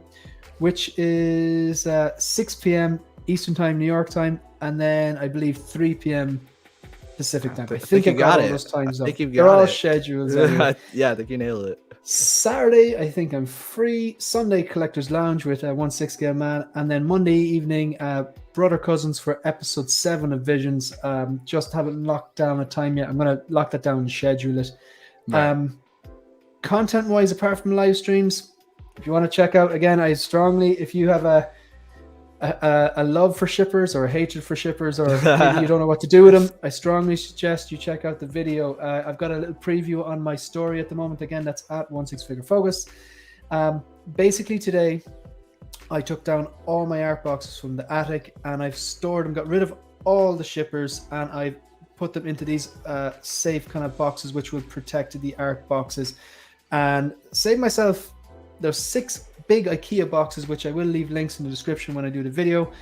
which is 6 p.m. Eastern time, New York time, and then I believe 3 p.m. Pacific time. I think you got all those times. They're all schedules. Anyway. Yeah, I think you nailed it. Saturday, I think I'm free. Sunday, Collector's Lounge with 1/6 Scale Man, and then Monday evening, Brother Cousins for episode 7 of Visions. Just haven't locked down a time yet. I'm going to lock that down and schedule it. Content-wise, apart from live streams, if you want to check out, again, I strongly, if you have a love for shippers or a hatred for shippers, or you don't know what to do with them, I strongly suggest you check out the video. I've got a little preview on my story at the moment. Again, that's at 1/6 Figure Focus. Basically today, I took down all my art boxes from the attic and I've stored them, got rid of all the shippers, and I've put them into these safe kind of boxes which will protect the art boxes and save myself. There's 6 big IKEA boxes, which I will leave links in the description when I do the video.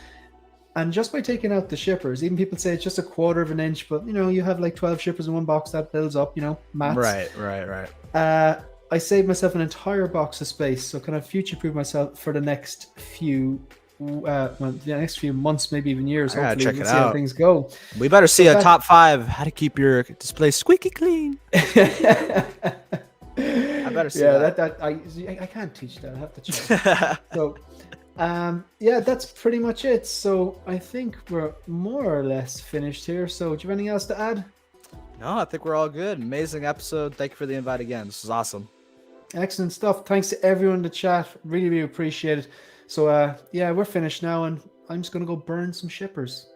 And just by taking out the shippers, even people say it's just 1/4 of an inch, but you know, you have like 12 shippers in one box, that builds up, you know, maths. Right. I saved myself an entire box of space, so kind of future-proof myself for the next few months, maybe even years. Hopefully, check we'll it see how out. things go. We better see a top 5 how to keep your display squeaky clean. I better see that. I can't teach that. I have to check. So, yeah, that's pretty much it. So I think we're more or less finished here. So do you have anything else to add? No, I think we're all good. Amazing episode. Thank you for the invite again. This is awesome. Excellent stuff. Thanks to everyone in the chat. Really, really appreciate it. So, yeah, we're finished now, and I'm just going to go burn some shippers.